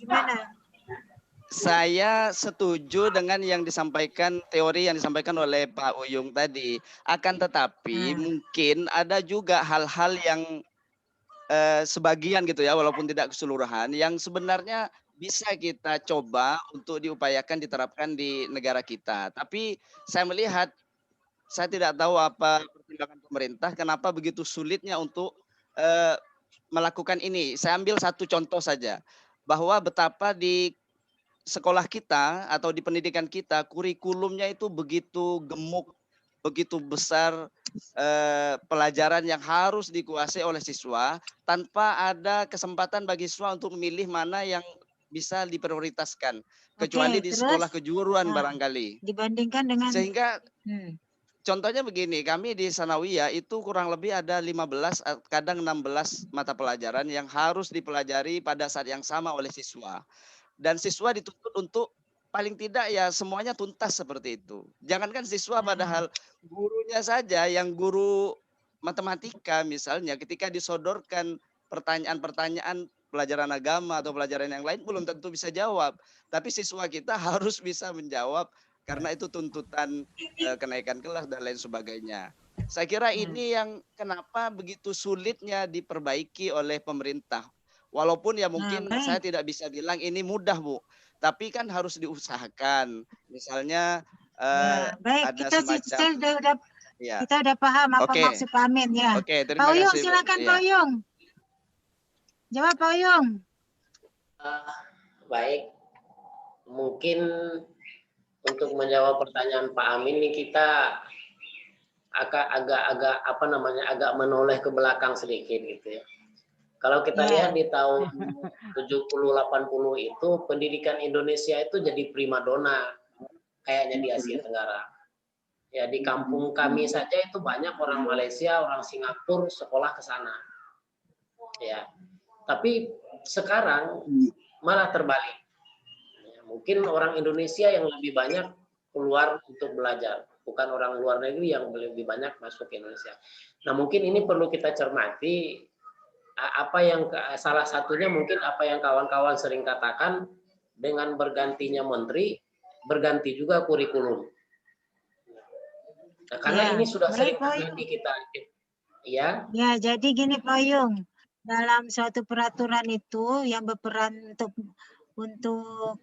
Gimana? Saya setuju dengan yang disampaikan, teori yang disampaikan oleh Pak Uyung tadi. Akan tetapi mungkin ada juga hal-hal yang sebagian gitu ya, walaupun tidak keseluruhan, yang sebenarnya bisa kita coba untuk diupayakan diterapkan di negara kita. Tapi saya melihat, saya tidak tahu apa pertimbangan pemerintah, kenapa begitu sulitnya untuk melakukan ini. Saya ambil satu contoh saja, bahwa betapa di sekolah kita atau di pendidikan kita kurikulumnya itu begitu gemuk, begitu besar pelajaran yang harus dikuasai oleh siswa tanpa ada kesempatan bagi siswa untuk memilih mana yang bisa diprioritaskan, kecuali di sekolah kejuruan barangkali. Dibandingkan dengan sehingga contohnya begini, kami di Sanawiyah itu kurang lebih ada 15 kadang 16 mata pelajaran yang harus dipelajari pada saat yang sama oleh siswa. Dan siswa dituntut untuk paling tidak ya semuanya tuntas seperti itu. Jangankan siswa, padahal gurunya saja, yang guru matematika misalnya ketika disodorkan pertanyaan-pertanyaan pelajaran agama atau pelajaran yang lain belum tentu bisa jawab. Tapi siswa kita harus bisa menjawab karena itu tuntutan kenaikan kelas dan lain sebagainya. Saya kira ini yang kenapa begitu sulitnya diperbaiki oleh pemerintah. Walaupun ya mungkin saya tidak bisa bilang ini mudah, Bu. Tapi kan harus diusahakan. Misalnya baik, ada kita semacam kita udah paham apa maksud Pak Amin ya. Oke, Pak terima Uyung, kasih, Bu. silakan Iya. Pak Uyung. Jawab Pak Uyung. Baik, mungkin untuk menjawab pertanyaan Pak Amin ini kita agak menoleh ke belakang sedikit gitu ya. Kalau kita lihat di tahun 70-80 itu pendidikan Indonesia itu jadi primadona kayaknya di Asia Tenggara. Ya di kampung kami saja itu banyak orang Malaysia, orang Singapura sekolah ke sana. Ya. Tapi sekarang malah terbalik. Ya, mungkin orang Indonesia yang lebih banyak keluar untuk belajar, bukan orang luar negeri yang lebih banyak masuk ke Indonesia. Nah, mungkin ini perlu kita cermati salah satunya mungkin apa yang kawan-kawan sering katakan dengan bergantinya menteri, berganti juga kurikulum. Nah, karena ini sudah sering terjadi kita. Ya. Ya, jadi gini Pak Yung, dalam suatu peraturan itu yang berperan untuk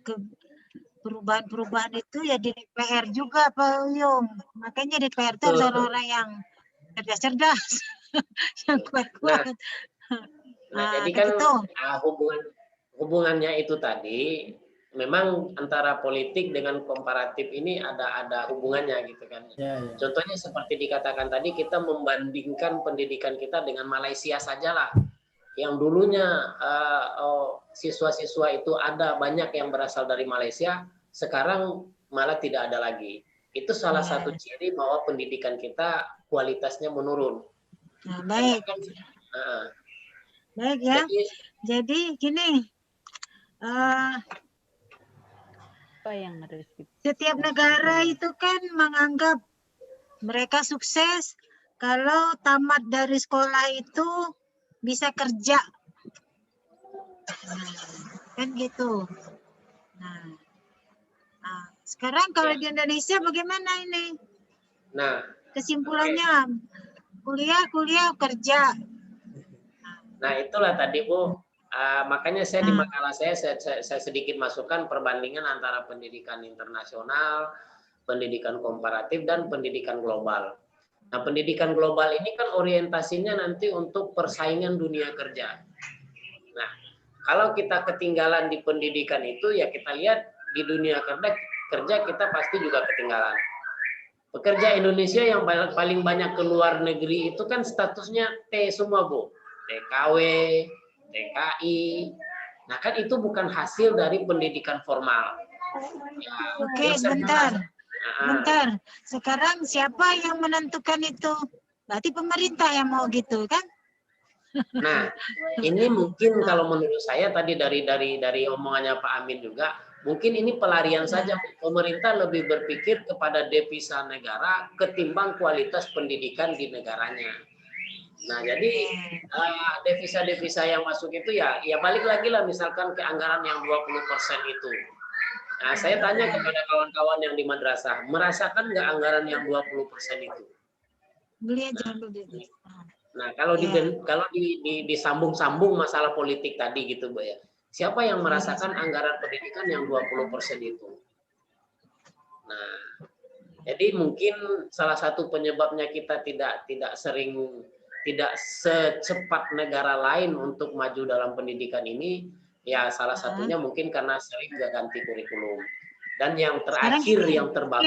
perubahan-perubahan itu ya di DPR juga Pak Yung. Makanya DPR itu orang-orang yang cerdas-cerdas, yang kuat-kuat. Nah, jadi kan hubungannya itu tadi memang antara politik dengan komparatif ini ada hubungannya gitu kan. Contohnya seperti dikatakan tadi, kita membandingkan pendidikan kita dengan Malaysia sajalah. Yang dulunya siswa-siswa itu ada banyak yang berasal dari Malaysia, sekarang malah tidak ada lagi. Itu salah satu ciri bahwa pendidikan kita kualitasnya menurun. Nah, baik. Baik ya. Jadi gini. Yang harus setiap negara itu kan menganggap mereka sukses kalau tamat dari sekolah itu bisa kerja, kan gitu. Nah, sekarang kalau di Indonesia bagaimana ini? Nah, kesimpulannya kuliah kerja. Nah, itulah tadi Bu. Makanya saya di makalah saya sedikit masukkan perbandingan antara pendidikan internasional, pendidikan komparatif, dan pendidikan global. Nah, pendidikan global ini kan orientasinya nanti untuk persaingan dunia kerja. Nah, kalau kita ketinggalan di pendidikan itu, ya kita lihat di dunia kerja kita pasti juga ketinggalan. Pekerja Indonesia yang paling banyak ke luar negeri itu kan statusnya T semua Bu. TKW, TKI. Nah, kan itu bukan hasil dari pendidikan formal. Ya, oke, bentar. Sekarang siapa yang menentukan itu? Berarti pemerintah yang mau gitu kan? Nah, ini mungkin kalau menurut saya tadi dari omongannya Pak Amin juga, mungkin ini pelarian saja. Pemerintah lebih berpikir kepada devisa negara ketimbang kualitas pendidikan di negaranya. Nah, jadi devisa-devisa yang masuk itu ya balik lagi lah misalkan ke anggaran yang 20% itu. Nah, saya tanya kepada kawan-kawan yang di madrasah, merasakan nggak anggaran yang 20% itu? Nah, kalau disambung-sambung masalah politik tadi gitu, Bu ya. Siapa yang merasakan anggaran pendidikan yang 20% itu? Nah, jadi mungkin salah satu penyebabnya kita tidak secepat negara lain untuk maju dalam pendidikan ini, ya salah satunya mungkin karena sering nggak ganti kurikulum. Dan yang terakhir yang terbaru,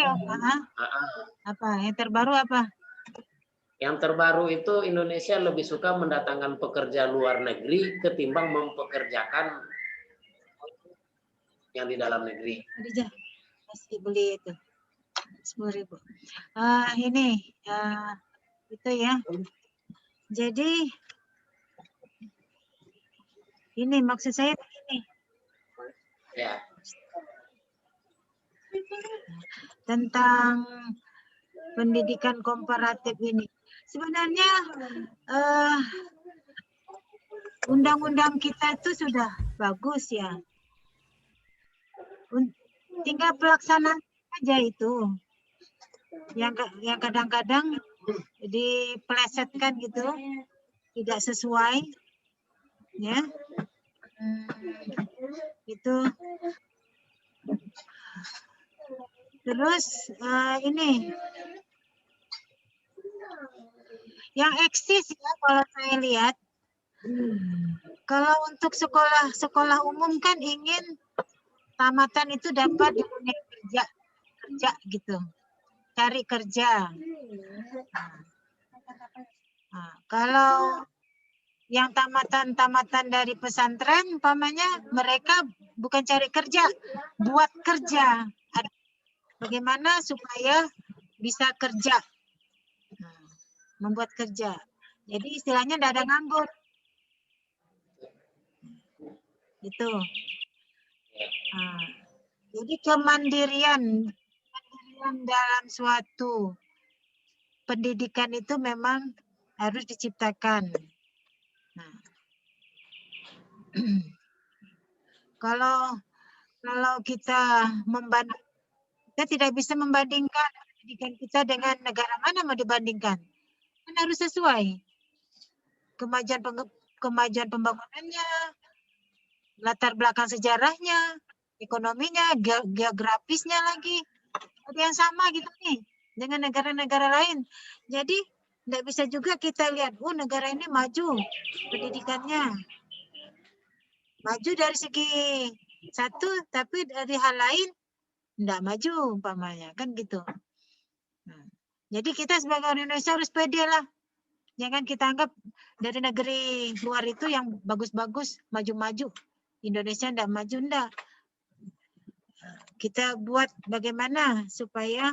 Yang terbaru apa? Yang terbaru itu Indonesia lebih suka mendatangkan pekerja luar negeri ketimbang mempekerjakan yang di dalam negeri. Masih beli itu 10.000. Itu ya. Jadi ini maksud saya begini. Ya. Tentang pendidikan komparatif ini. Sebenarnya undang-undang kita itu sudah bagus ya. Tinggal pelaksanaan aja itu. Yang kadang-kadang dipelesetkan gitu, tidak sesuai, ya. Itu. Terus ini yang eksis ya kalau saya lihat, kalau untuk sekolah umum kan ingin tamatan itu dapat di dunia kerja gitu, cari kerja. Nah, kalau yang tamatan dari pesantren, umpamanya mereka bukan cari kerja, buat kerja. Bagaimana supaya bisa kerja, membuat kerja. Jadi istilahnya tidak ada nganggur. Itu. Nah, jadi kemandirian dalam suatu pendidikan itu memang harus diciptakan. Nah, kalau kita tidak bisa membandingkan pendidikan kita dengan negara mana mau dibandingkan, kan harus sesuai kemajuan pembangunannya, latar belakang sejarahnya, ekonominya, geografisnya lagi ada yang sama gitu nih dengan negara-negara lain. Jadi tidak bisa juga kita lihat, negara ini maju pendidikannya, maju dari segi satu, tapi dari hal lain tidak maju umpamanya, kan gitu. Nah, jadi kita sebagai orang Indonesia harus pede lah. Jangan kita anggap dari negeri luar itu yang bagus-bagus, maju-maju. Indonesia tidak maju, enggak. Kita buat bagaimana supaya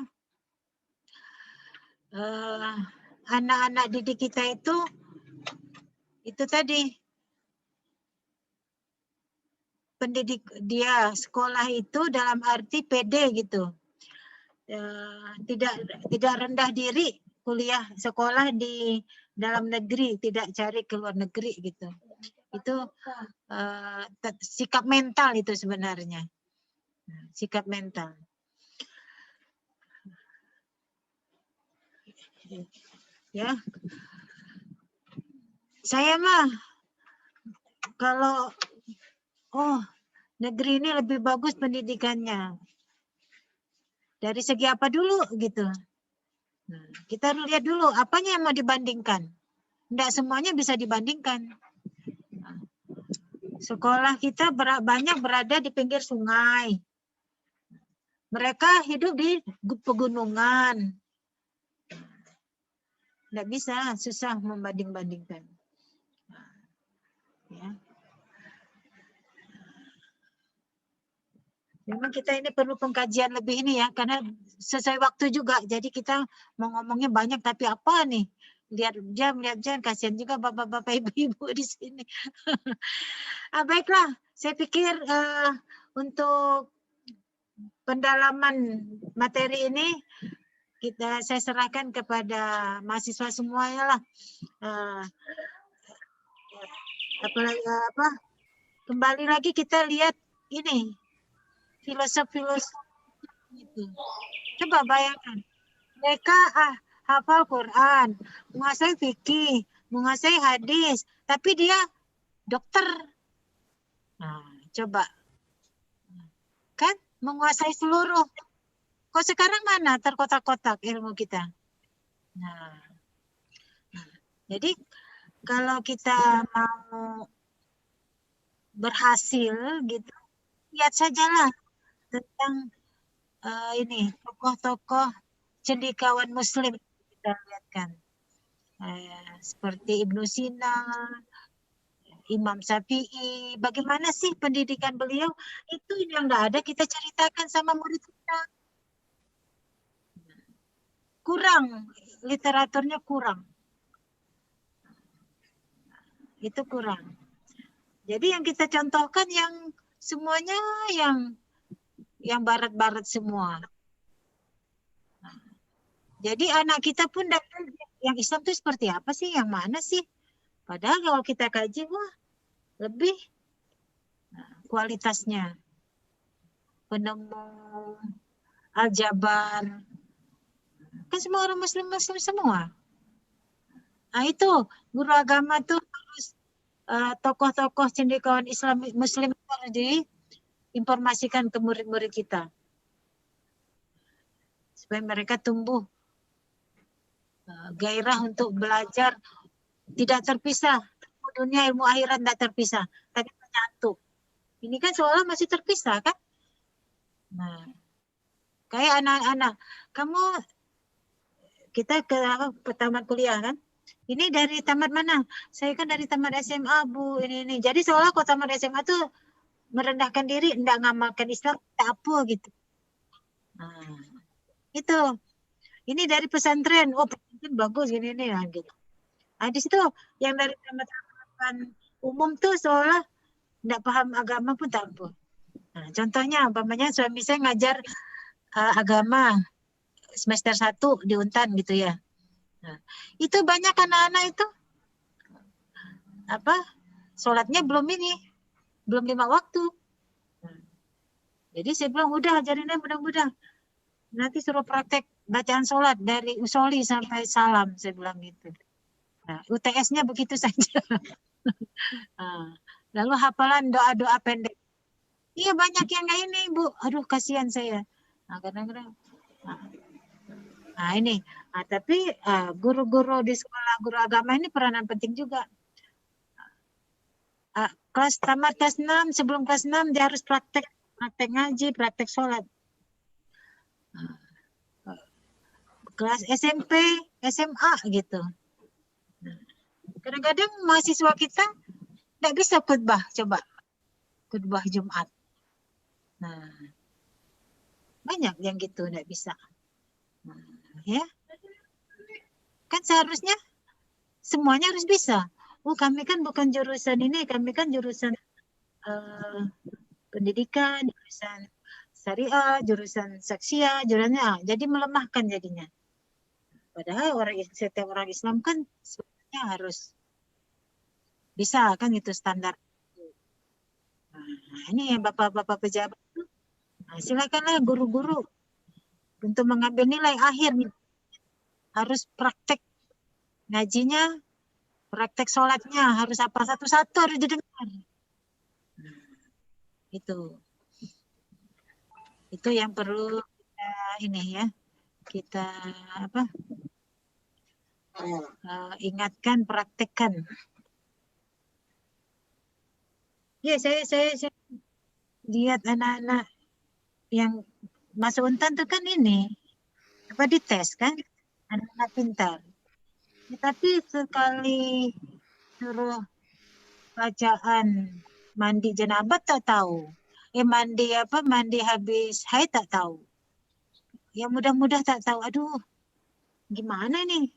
anak-anak didik kita itu tadi, pendidik dia sekolah itu dalam arti pede gitu, tidak rendah diri, kuliah sekolah di dalam negeri, tidak cari ke luar negeri gitu. Itu sikap mental itu sebenarnya, sikap mental. Ya, saya mah kalau negeri ini lebih bagus pendidikannya, dari segi apa dulu gitu. Nah, kita lihat dulu apanya yang mau dibandingkan. Tidak semuanya bisa dibandingkan. Nah, sekolah kita banyak berada di pinggir sungai. Mereka hidup di pegunungan. Tidak bisa, susah membanding-bandingkan. Ya. Memang kita ini perlu pengkajian lebih ini ya, karena sesuai waktu juga. Jadi kita mau ngomongnya banyak, tapi apa nih? Lihat jam, kasihan juga bapak-bapak, ibu-ibu di sini. Baiklah, saya pikir untuk pendalaman materi ini saya serahkan kepada mahasiswa semuanya lah. Kembali lagi kita lihat ini filosofi itu. Coba bayangkan, mereka hafal Quran, menguasai fikih, menguasai hadis, tapi dia dokter. Nah, coba kan menguasai seluruh. Kok sekarang mana terkotak-kotak ilmu kita? Nah, jadi kalau kita mau berhasil gitu, lihat sajalah tentang ini tokoh-tokoh cendekiawan Muslim kita lihatkan, seperti Ibnu Sina, Imam Syafi'i. Bagaimana sih pendidikan beliau? Itu yang nggak ada kita ceritakan sama murid kita. Kurang, literaturnya kurang. Itu kurang. Jadi yang kita contohkan yang semuanya yang barat-barat semua. Jadi anak kita pun yang Islam itu seperti apa sih? Yang mana sih? Padahal kalau kita kaji, wah lebih kualitasnya. Penemu Al-Jabar, kan semua orang Muslim semua. Nah itu guru agama tuh harus tokoh-tokoh cendekiawan Islam Muslim harus diinformasikan ke murid-murid kita supaya mereka tumbuh gairah untuk belajar, tidak terpisah. Ilmu dunia, ilmu akhirat tidak terpisah, tapi menyatu. Ini kan seolah masih terpisah kan? Nah, kayak anak-anak, kamu kita ke tamat kuliah kan? Ini dari tamat mana? Saya kan dari tamat SMA, Bu. Ini. Jadi seolah kok tamat SMA tuh merendahkan diri, enggak ngamalkan Islam, tak apa gitu. Nah, itu. Ini dari pesantren. Oh, pesantren bagus gini nih gitu. Nah, di situ yang dari tamat umum tuh seolah enggak paham agama pun tak apa. Nah, contohnya umpamanya suami saya ngajar agama semester 1 di Untan gitu ya. Nah, itu banyak anak-anak itu sholatnya belum 5 waktu. Nah, jadi saya bilang udah ajarin aja mudah-mudah. Nanti suruh praktek bacaan sholat dari usoli sampai salam, saya bilang gitu. Nah, UTS-nya begitu saja. Nah, lalu hafalan doa-doa pendek. Iya banyak yang kayak ini, Bu. Aduh kasihan saya. Nah, kadang-kadang. Nah ini, tapi guru-guru di sekolah guru agama ini peranan penting juga. Tamat kelas 6, sebelum kelas 6 dia harus praktek ngaji, praktek sholat. Kelas SMP, SMA gitu. Kadang-kadang mahasiswa kita tidak bisa khutbah, coba khutbah Jumat. Nah, banyak yang gitu tidak bisa. Ya, kan seharusnya semuanya harus bisa. Oh, kami kan bukan jurusan ini, kami kan jurusan pendidikan, jurusan syariah, jurusan saksia, jurusannya. Jadi melemahkan jadinya. Padahal setiap orang Islam kan sebenarnya harus bisa kan itu standar. Nah, ini yang bapak-bapak pejabat. Nah, silakanlah guru-guru untuk mengambil nilai akhir harus praktek ngajinya, praktek sholatnya harus apa satu-satu harus didengar. Itu yang perlu kita ini ya, kita ingatkan, praktekkan. Ya saya lihat anak-anak yang masuk Untan tuh kan ini dites kan anak-anak pintar. Ya, tapi sekali suruh bacaan mandi janabah tak tahu. Mandi habis haid tak tahu. Yang mudah-mudah tak tahu. Aduh, gimana nih?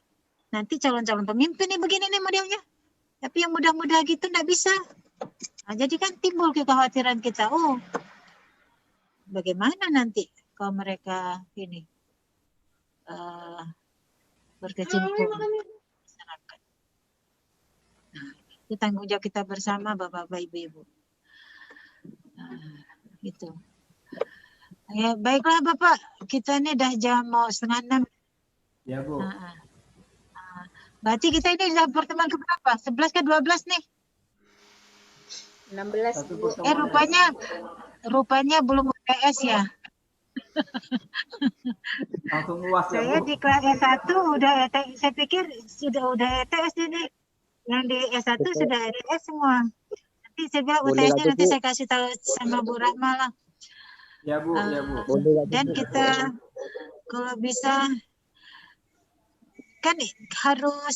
Nanti calon-calon pemimpin nih begini nih modelnya. Tapi yang mudah-mudah gitu nggak bisa. Nah, jadi kan timbul kekhawatiran kita. Oh, bagaimana nanti kalau mereka ini berkecimpung masyarakat. Nah, itu tanggung jawab kita bersama Bapak-Bapak Ibu-Ibu. Itu. Ya, baiklah Bapak, kita ini dah jam mau 5:30. Ya Bu. Berarti kita ini sudah pertemuan ke berapa? 11 ke 12 nih? 16 Bu. Rupanya belum UTS ya. Langsung luas ya, Saya Bu. di kelas S1 udah saya pikir udah ETS ini. Yang di S1 sudah ETS semua. Nanti saya bilang UTS-nya nanti saya kasih tahu sama Bu Rahma lah. Ya Bu, ya Bu. Dan kita kalau bisa kan harus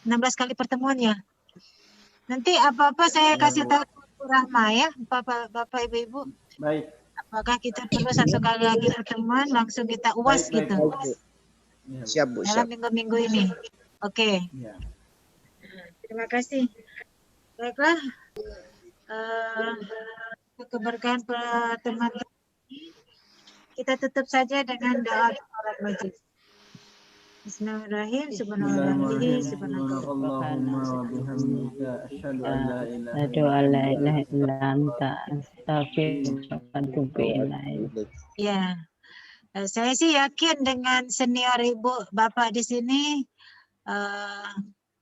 16 kali pertemuannya. Nanti apa-apa saya kasih tahu Bu Rahma ya, Bapak Ibu-Ibu. Baik. Apakah kita perlu 1 kali lagi pertemuan langsung kita UAS gitu. Siap Bu, dalam siap. minggu-minggu ini. Oke. Ya. Terima kasih. Baiklah. Keberkahan pertemuan kita tutup saja dengan doa kafarat majelis. Bismillahirrahmanirrahim. Subhanallah. Subhanallahumma wa bihamdika asyhadu an la ilaha Aduh, la ilaha illa anta astaghfiruka wa atubu ilaik. Ya, saya sih yakin dengan senior ibu bapak di sini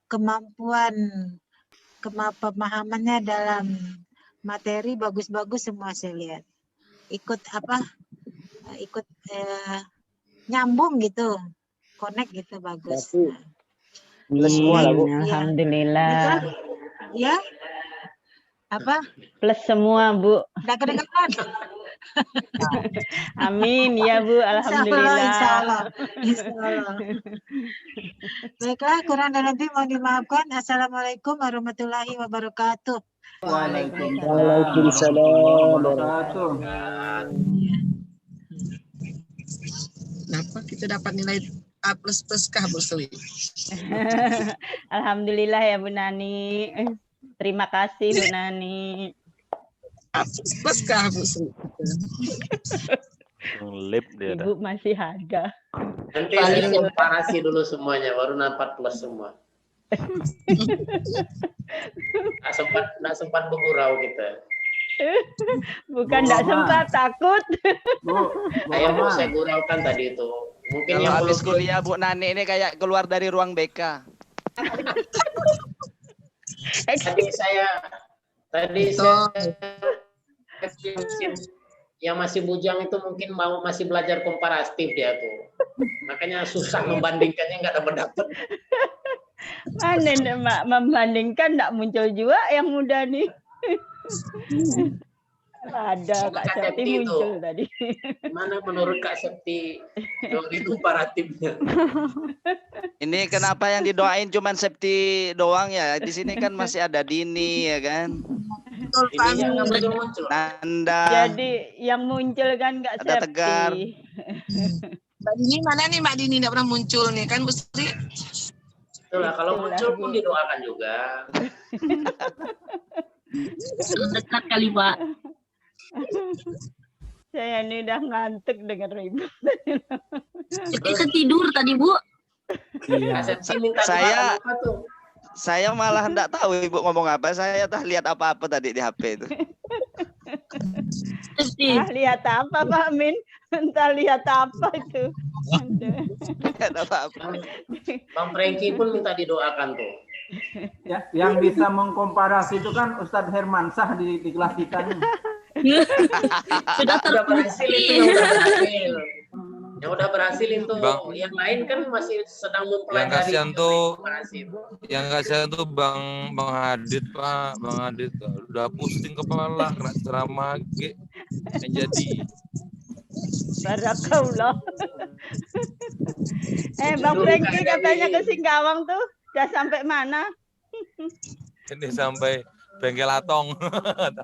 kemampuan pemahamannya dalam materi bagus-bagus semua saya lihat. Ikut nyambung gitu, connect gitu bagus. Plus semua lah, Bu. Alhamdulillah. Ya. Apa? Plus semua, Bu. Udah kedengaran. Amin ya Bu, alhamdulillah. Insya Allah. Baiklah, kurang dan lebih mohon dimaafkan. Assalamualaikum warahmatullahi wabarakatuh. Waalaikumsalam warahmatullahi wabarakatuh. Kenapa kita dapat nilai A++ kah, Bu Sri? Alhamdulillah ya Bu Nani. Terima kasih Bu Nani. A++ kah, Bu Sri? Ibu masih ada. Nanti saya komparasi dulu semuanya, baru nampak plus semua. Nggak sempat bergurau kita. Bukan nggak sempat, takut. Saya mau saya guraukan tadi itu. Mungkin Kalau yang habis kuliah Bu Nani ini kayak keluar dari ruang BK. Tadi saya yang masih bujang itu mungkin masih belajar komparatif dia tuh. Makanya susah membandingkannya, nggak dapat. Mana Mak membandingkan nggak muncul juga yang muda nih. Ada Kak Septi muncul tadi. Mana menurut Kak Septi teori komparatifnya? Ini kenapa yang didoain cuman Septi doang ya? Di sini kan masih ada Dini ya kan? Ini yang muncul. Nanda. Jadi yang muncul kan Kak Septi. Ada Tegar. Mbak Dini mana nih Mbak Dini? Nggak pernah muncul nih kan Bu Sri? Itulah, kalau muncul pun didoakan juga. Dekat kali Pak. Saya ini udah ngantuk dengar ibu. Jadi ketidur tadi Bu. Iya. Saya malah enggak tahu Ibu ngomong apa. Saya tak lihat apa-apa tadi di HP itu. Lihat apa Pak Min? Entah lihat apa itu. Lihat apa-apa. Bang Franky pun minta didoakan tuh. Ya, yang bisa mengkomparasi itu kan Ustadz Hermansyah di kelas kita nih. Sudah berhasil itu, yang udah berhasil. Yang udah berhasil itu, yang lain kan masih sedang mempelajari. Yang kasihan tuh Bang Hadid Pak, Bang Hadid udah pusing kepala, ceramah jadi. Barakallah. Bang Franky katanya ke Singkawang tuh, udah sampai mana? Ini sampai Bengkel Atong. Pak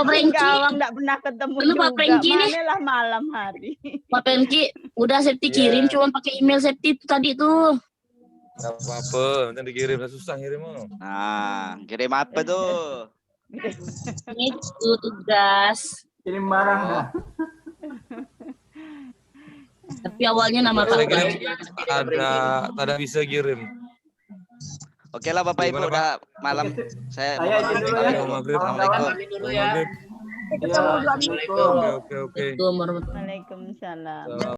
Franky, Singkawang nggak pernah ketemu juga. Pak Franky nih. Lah malam hari. Pak Franky, udah Septi kirim, cuma pakai email Septi itu tadi tuh. Gak apa-apa, nanti dikirim, susah ngirim. Nah, kirim apa tuh? Ini tugas. Kirim barang dah. Tapi awalnya nama Pak ada bisa kirim. Oke lah Bapak Ibu, udah malam. Saya izin dulu ya. Assalamualaikum. Oke. Waalaikumsalam.